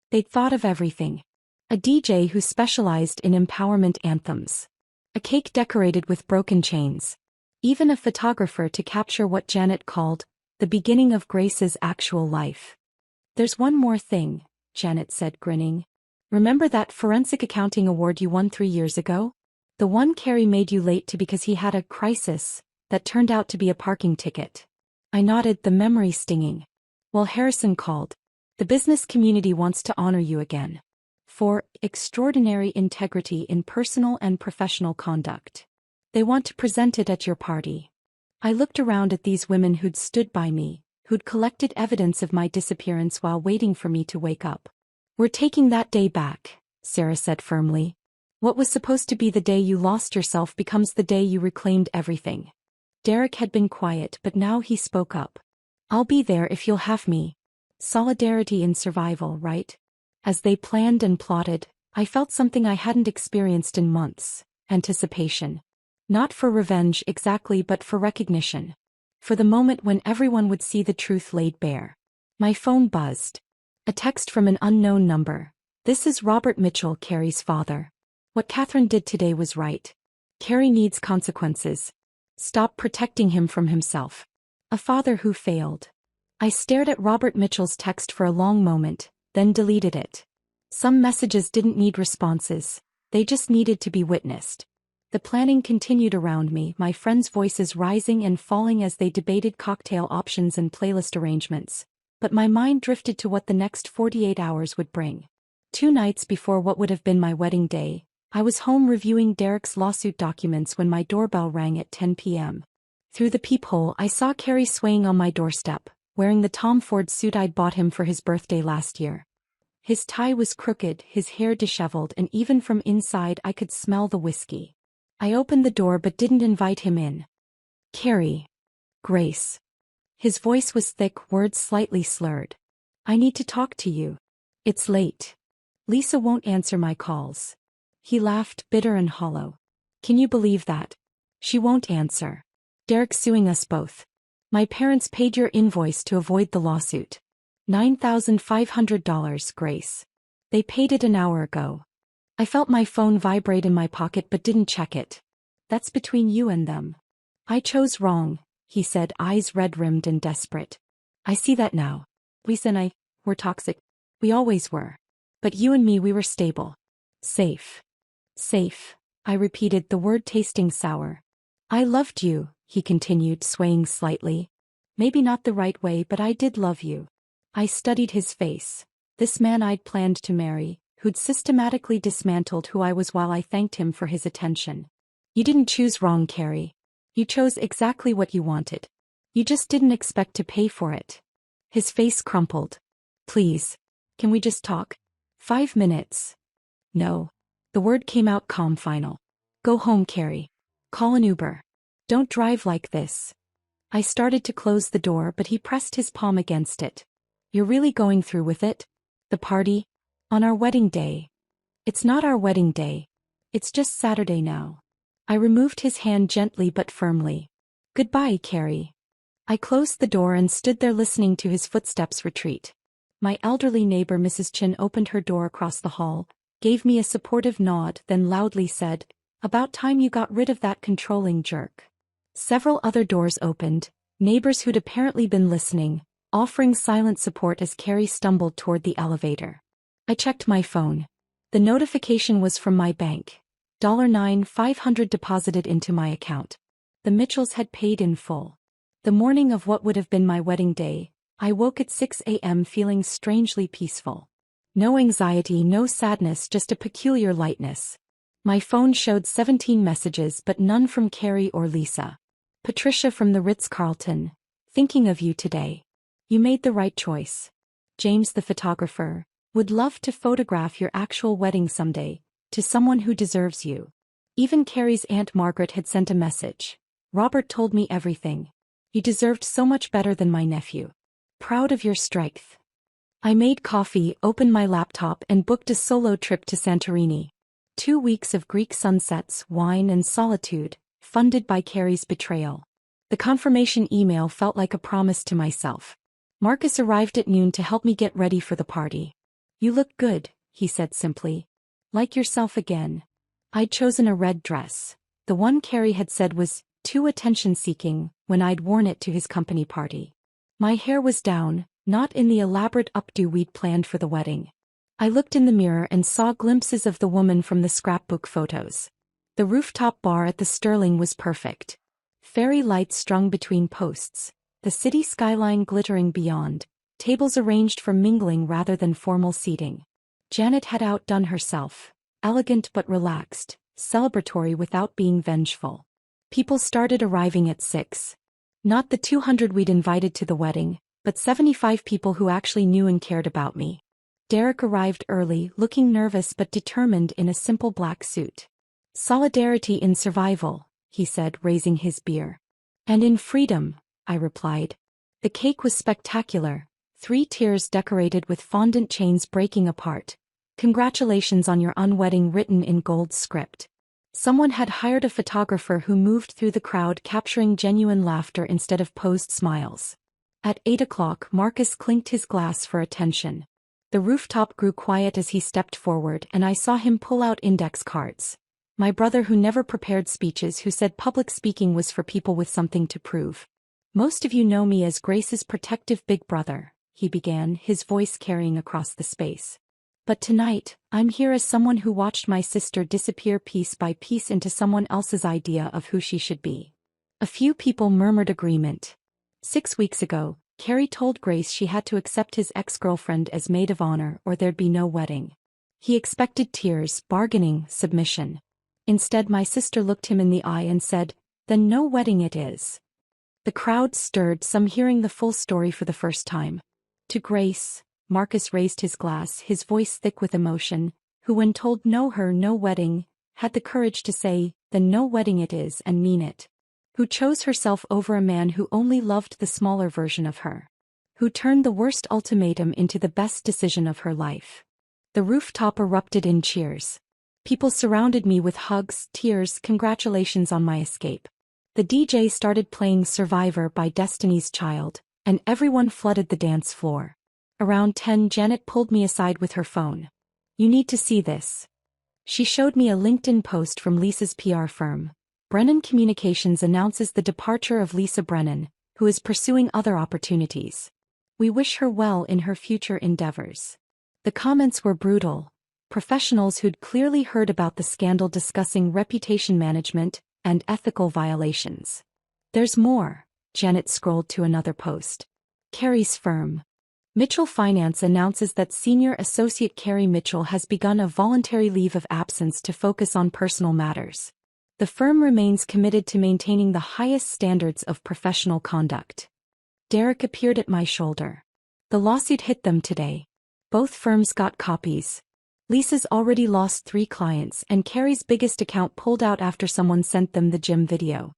They'd thought of everything. A DJ who specialized in empowerment anthems. A cake decorated with broken chains. Even a photographer to capture what Janet called the beginning of Grace's actual life. There's one more thing, Janet said, grinning. Remember that forensic accounting award you won 3 years ago? The one Carrie made you late to because he had a crisis that turned out to be a parking ticket. I nodded, the memory stinging. Well, Harrison called. The business community wants to honor you again. For extraordinary integrity in personal and professional conduct. They want to present it at your party. I looked around at these women who'd stood by me, who'd collected evidence of my disappearance while waiting for me to wake up. We're taking that day back, Sarah said firmly. What was supposed to be the day you lost yourself becomes the day you reclaimed everything. Derek had been quiet, but now he spoke up. I'll be there if you'll have me. Solidarity in survival, right? As they planned and plotted, I felt something I hadn't experienced in months. Anticipation. Not for revenge exactly, but for recognition. For the moment when everyone would see the truth laid bare. My phone buzzed. A text from an unknown number. This is Robert Mitchell, Carrie's father. What Catherine did today was right. Carrie needs consequences. Stop protecting him from himself. A father who failed. I stared at Robert Mitchell's text for a long moment, then deleted it. Some messages didn't need responses. They just needed to be witnessed. The planning continued around me, my friends' voices rising and falling as they debated cocktail options and playlist arrangements. But my mind drifted to what the next 48 hours would bring. 2 nights before what would have been my wedding day, I was home reviewing Derek's lawsuit documents when my doorbell rang at 10 p.m. Through the peephole, I saw Carrie swaying on my doorstep, wearing the Tom Ford suit I'd bought him for his birthday last year. His tie was crooked, his hair disheveled, and even from inside I could smell the whiskey. I opened the door but didn't invite him in. Carrie. Grace. His voice was thick, words slightly slurred. I need to talk to you. It's late. Lisa won't answer my calls. He laughed, bitter and hollow. Can you believe that? She won't answer. Derek's suing us both. My parents paid your invoice to avoid the lawsuit. $9,500, Grace. They paid it an hour ago. I felt my phone vibrate in my pocket but didn't check it. That's between you and them. I chose wrong, he said, eyes red-rimmed and desperate. I see that now. Lisa and I were toxic. We always were. But you and me, we were stable. Safe. Safe, I repeated, the word tasting sour. I loved you, he continued, swaying slightly. Maybe not the right way, but I did love you. I studied his face. This man I'd planned to marry, who'd systematically dismantled who I was while I thanked him for his attention. You didn't choose wrong, Carrie. You chose exactly what you wanted. You just didn't expect to pay for it. His face crumpled. Please. Can we just talk? 5 minutes. No. The word came out calm, final. Go home, Carrie. Call an Uber. Don't drive like this. I started to close the door, but he pressed his palm against it. You're really going through with it? The party? On our wedding day. It's not our wedding day. It's just Saturday now. I removed his hand gently but firmly. Goodbye, Carrie. I closed the door and stood there listening to his footsteps retreat. My elderly neighbor Mrs. Chin opened her door across the hall, gave me a supportive nod, then loudly said, "About time you got rid of that controlling jerk." Several other doors opened, neighbors who'd apparently been listening, offering silent support as Carrie stumbled toward the elevator. I checked my phone. The notification was from my bank. $9,500 deposited into my account. The Mitchells had paid in full. The morning of what would have been my wedding day, I woke at 6 a.m. feeling strangely peaceful. No anxiety, no sadness, just a peculiar lightness. My phone showed 17 messages but none from Carrie or Lisa. Patricia from the Ritz-Carlton. Thinking of you today. You made the right choice. James the photographer. Would love to photograph your actual wedding someday. To someone who deserves you. Even Carrie's Aunt Margaret had sent a message. Robert told me everything. You deserved so much better than my nephew. Proud of your strength. I made coffee, opened my laptop and booked a solo trip to Santorini. 2 weeks of Greek sunsets, wine and solitude, funded by Carrie's betrayal. The confirmation email felt like a promise to myself. Marcus arrived at noon to help me get ready for the party. You look good, he said simply. Like yourself again. I'd chosen a red dress. The one Carrie had said was too attention-seeking when I'd worn it to his company party. My hair was down, not in the elaborate updo we'd planned for the wedding. I looked in the mirror and saw glimpses of the woman from the scrapbook photos. The rooftop bar at the Sterling was perfect. Fairy lights strung between posts, the city skyline glittering beyond, tables arranged for mingling rather than formal seating. Janet had outdone herself, elegant but relaxed, celebratory without being vengeful. People started arriving at 6. Not the 200 we'd invited to the wedding, but 75 people who actually knew and cared about me. Derek arrived early, looking nervous but determined in a simple black suit. Solidarity in survival, he said, raising his beer. And in freedom, I replied. The cake was spectacular, 3 tiers decorated with fondant chains breaking apart. Congratulations on your unwedding written in gold script. Someone had hired a photographer who moved through the crowd capturing genuine laughter instead of posed smiles. At 8 o'clock, Marcus clinked his glass for attention. The rooftop grew quiet as he stepped forward and I saw him pull out index cards. My brother who never prepared speeches, who said public speaking was for people with something to prove. Most of you know me as Grace's protective big brother, he began, his voice carrying across the space. But tonight, I'm here as someone who watched my sister disappear piece by piece into someone else's idea of who she should be. A few people murmured agreement. 6 weeks ago, Carrie told Grace she had to accept his ex-girlfriend as maid of honor or there'd be no wedding. He expected tears, bargaining, submission. Instead, my sister looked him in the eye and said, "Then no wedding it is." The crowd stirred, some hearing the full story for the first time. To Grace, Marcus raised his glass, his voice thick with emotion, who when told no wedding, had the courage to say, "Then no wedding it is," and mean it. Who chose herself over a man who only loved the smaller version of her. Who turned the worst ultimatum into the best decision of her life. The rooftop erupted in cheers. People surrounded me with hugs, tears, congratulations on my escape. The DJ started playing Survivor by Destiny's Child, and everyone flooded the dance floor. Around 10, Janet pulled me aside with her phone. "You need to see this." She showed me a LinkedIn post from Lisa's PR firm. Brennan Communications announces the departure of Lisa Brennan, who is pursuing other opportunities. We wish her well in her future endeavors. The comments were brutal. Professionals who'd clearly heard about the scandal discussing reputation management and ethical violations. There's more, Janet scrolled to another post. Carrie's firm. Mitchell Finance announces that Senior Associate Carrie Mitchell has begun a voluntary leave of absence to focus on personal matters. The firm remains committed to maintaining the highest standards of professional conduct. Derek appeared at my shoulder. The lawsuit hit them today. Both firms got copies. Lisa's already lost 3 clients and Carrie's biggest account pulled out after someone sent them the gym video.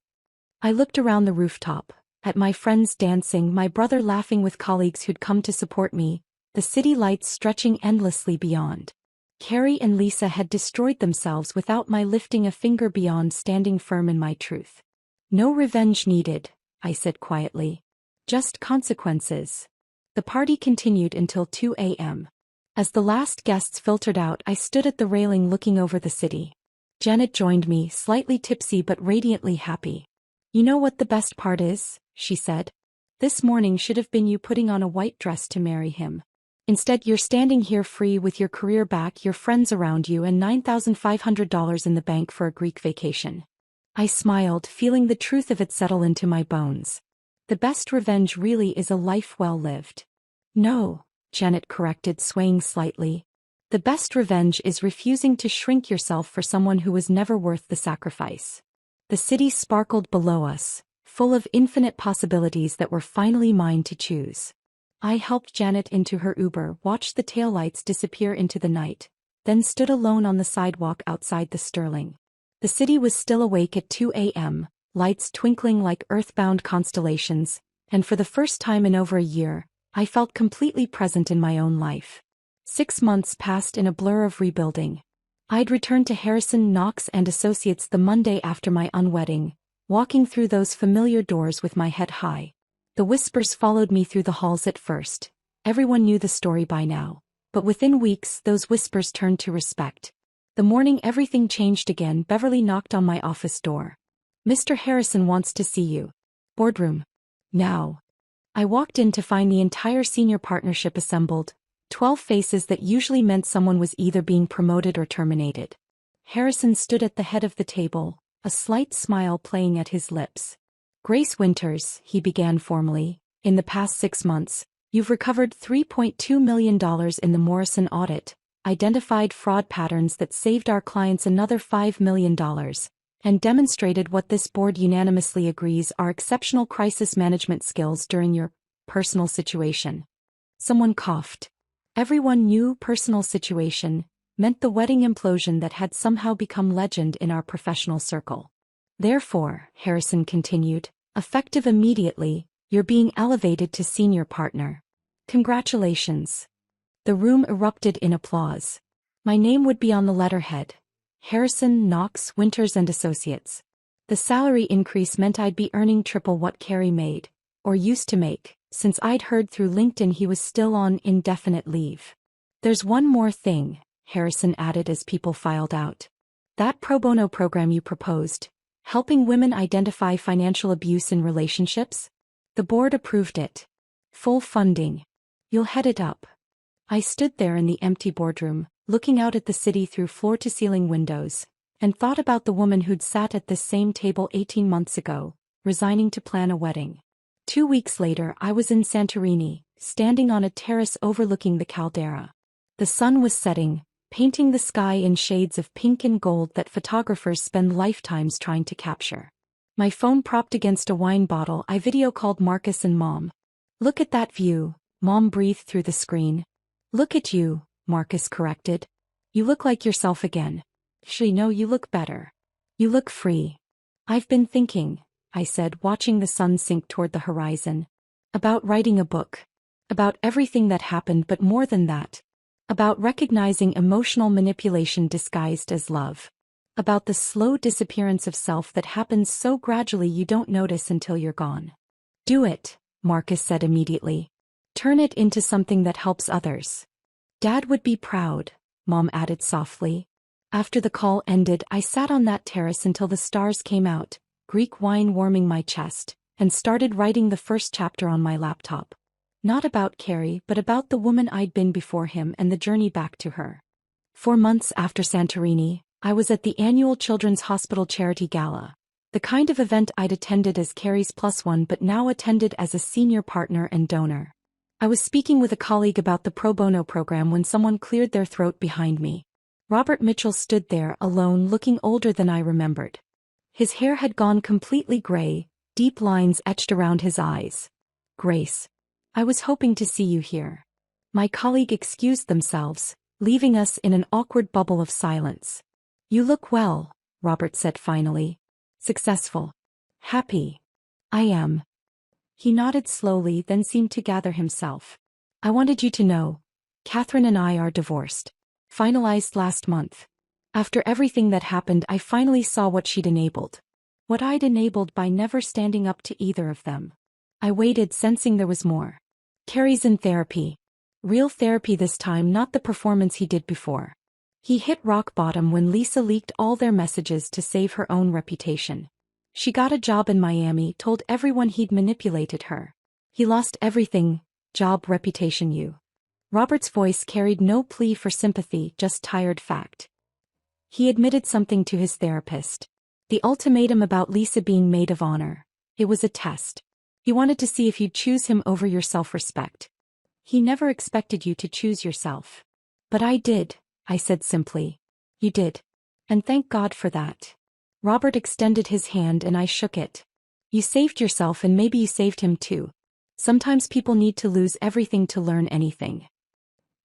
I looked around the rooftop, at my friends dancing, my brother laughing with colleagues who'd come to support me, the city lights stretching endlessly beyond. Carrie and Lisa had destroyed themselves without my lifting a finger, beyond standing firm in my truth. No revenge needed, I said quietly. Just consequences. The party continued until 2 a.m. As the last guests filtered out, I stood at the railing looking over the city. Janet joined me, slightly tipsy but radiantly happy. "You know what the best part is?" she said. "This morning should have been you putting on a white dress to marry him. Instead, you're standing here free with your career back, your friends around you, and $9,500 in the bank for a Greek vacation." I smiled, feeling the truth of it settle into my bones. The best revenge really is a life well lived. "No," Janet corrected, swaying slightly. The best revenge is refusing to shrink yourself for someone who was never worth the sacrifice. The city sparkled below us, full of infinite possibilities that were finally mine to choose. I helped Janet into her Uber, watched the taillights disappear into the night, then stood alone on the sidewalk outside the Sterling. The city was still awake at 2 a.m., lights twinkling like earthbound constellations, and for the first time in over a year, I felt completely present in my own life. 6 months passed in a blur of rebuilding. I'd returned to Harrison Knox and Associates the Monday after my unwedding, walking through those familiar doors with my head high. The whispers followed me through the halls at first. Everyone knew the story by now, but within weeks those whispers turned to respect. The morning everything changed again, Beverly knocked on my office door. "Mr. Harrison wants to see you." "Boardroom. Now." I walked in to find the entire senior partnership assembled, 12 faces that usually meant someone was either being promoted or terminated. Harrison stood at the head of the table, a slight smile playing at his lips. "Grace Winters," he began formally, "in the past 6 months, you've recovered $3.2 million in the Morrison audit, identified fraud patterns that saved our clients another $5 million, and demonstrated what this board unanimously agrees are exceptional crisis management skills during your personal situation." Someone coughed. Everyone knew personal situation meant the wedding implosion that had somehow become legend in our professional circle. "Therefore," Harrison continued, "effective immediately, you're being elevated to senior partner. Congratulations." The room erupted in applause. My name would be on the letterhead. Harrison, Knox, Winters and Associates. The salary increase meant I'd be earning triple what Carey made, or used to make, since I'd heard through LinkedIn he was still on indefinite leave. "There's one more thing," Harrison added as people filed out. "That pro bono program you proposed, helping women identify financial abuse in relationships? The board approved it. Full funding. You'll head it up." I stood there in the empty boardroom, looking out at the city through floor-to-ceiling windows, and thought about the woman who'd sat at this same table 18 months ago, resigning to plan a wedding. 2 weeks later I was in Santorini, standing on a terrace overlooking the caldera. The sun was setting, painting the sky in shades of pink and gold that photographers spend lifetimes trying to capture. My phone propped against a wine bottle, I video called Marcus and Mom. "Look at that view," Mom breathed through the screen. "Look at you," Marcus corrected. "You look like yourself again." "No, you look better. You look free." "I've been thinking," I said, watching the sun sink toward the horizon. "About writing a book. About everything that happened, but more than that. About recognizing emotional manipulation disguised as love. About the slow disappearance of self that happens so gradually you don't notice until you're gone." "Do it," Marcus said immediately. "Turn it into something that helps others." "Dad would be proud," Mom added softly. After the call ended, I sat on that terrace until the stars came out, Greek wine warming my chest, and started writing the first chapter on my laptop. Not about Carey, but about the woman I'd been before him and the journey back to her. 4 months after Santorini, I was at the annual Children's Hospital Charity Gala, the kind of event I'd attended as Carey's +1 but now attended as a senior partner and donor. I was speaking with a colleague about the pro bono program when someone cleared their throat behind me. Robert Mitchell stood there alone, looking older than I remembered. His hair had gone completely gray, deep lines etched around his eyes. "Grace, I was hoping to see you here." My colleague excused themselves, leaving us in an awkward bubble of silence. "You look well," Robert said finally. "Successful. Happy." "I am." He nodded slowly, then seemed to gather himself. "I wanted you to know, Catherine and I are divorced. Finalized last month. After everything that happened, I finally saw what she'd enabled. What I'd enabled by never standing up to either of them." I waited, sensing there was more. "Carey's in therapy. Real therapy this time, not the performance he did before. He hit rock bottom when Lisa leaked all their messages to save her own reputation. She got a job in Miami, told everyone he'd manipulated her. He lost everything, job, reputation, you." Robert's voice carried no plea for sympathy, just tired fact. "He admitted something to his therapist. The ultimatum about Lisa being maid of honor. It was a test. He wanted to see if you'd choose him over your self-respect." He never expected you to choose yourself. But I did, I said simply. You did. And thank God for that. Robert extended his hand and I shook it. You saved yourself and maybe you saved him too. Sometimes people need to lose everything to learn anything.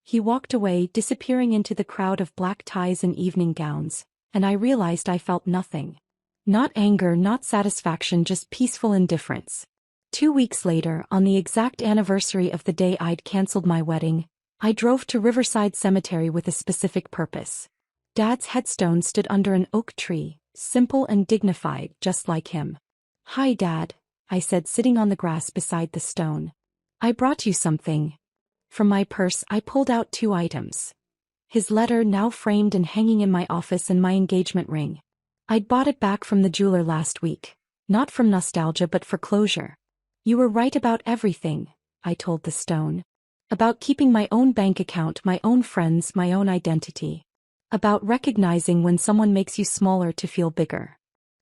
He walked away, disappearing into the crowd of black ties and evening gowns, and I realized I felt nothing. Not anger, not satisfaction, just peaceful indifference. 2 weeks later, on the exact anniversary of the day I'd canceled my wedding, I drove to Riverside Cemetery with a specific purpose. Dad's headstone stood under an oak tree, simple and dignified, just like him. "Hi, Dad," I said, sitting on the grass beside the stone. "I brought you something." From my purse I pulled out 2 items. His letter, now framed and hanging in my office, and my engagement ring. I'd bought it back from the jeweler last week. Not from nostalgia but for closure. "You were right about everything," I told the stone. About keeping my own bank account, my own friends, my own identity. About recognizing when someone makes you smaller to feel bigger.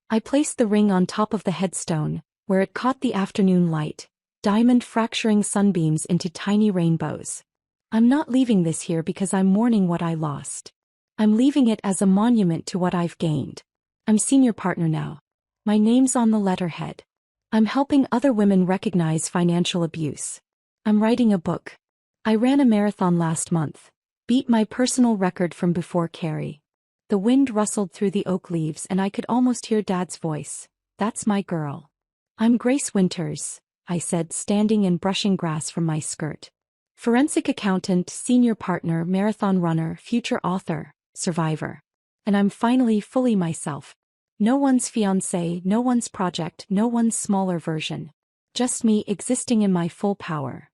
I placed the ring on top of the headstone, where it caught the afternoon light, diamond fracturing sunbeams into tiny rainbows. I'm not leaving this here because I'm mourning what I lost. I'm leaving it as a monument to what I've gained. I'm senior partner now. My name's on the letterhead. I'm helping other women recognize financial abuse. I'm writing a book. I ran a marathon last month. Beat my personal record from before Carrie. The wind rustled through the oak leaves and I could almost hear Dad's voice. "That's my girl." "I'm Grace Winters," I said, standing and brushing grass from my skirt. Forensic accountant, senior partner, marathon runner, future author, survivor. And I'm finally fully myself. No one's fiancé, no one's project, no one's smaller version. Just me existing in my full power.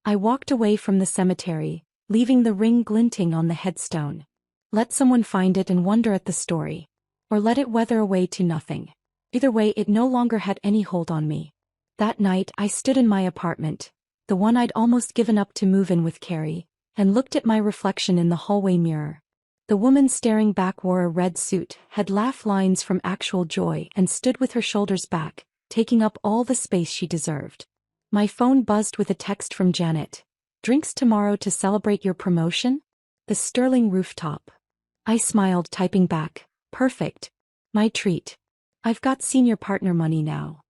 I walked away from the cemetery, leaving the ring glinting on the headstone. Let someone find it and wonder at the story. Or let it weather away to nothing. Either way, it no longer had any hold on me. That night I stood in my apartment, the one I'd almost given up to move in with Carrie, and looked at my reflection in the hallway mirror. The woman staring back wore a red suit, had laugh lines from actual joy, and stood with her shoulders back, taking up all the space she deserved. My phone buzzed with a text from Janet. "Drinks tomorrow to celebrate your promotion?" The Sterling rooftop. I smiled, typing back, "Perfect. My treat. I've got senior partner money now."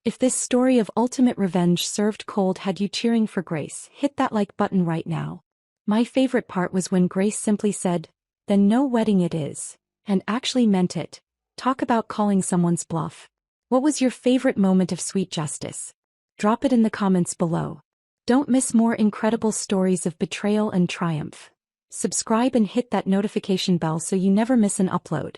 If this story of ultimate revenge served cold had you cheering for Grace, hit that like button right now. My favorite part was when Grace simply said, "Then no wedding it is," and actually meant it. Talk about calling someone's bluff. What was your favorite moment of sweet justice? Drop it in the comments below. Don't miss more incredible stories of betrayal and triumph. Subscribe and hit that notification bell so you never miss an upload.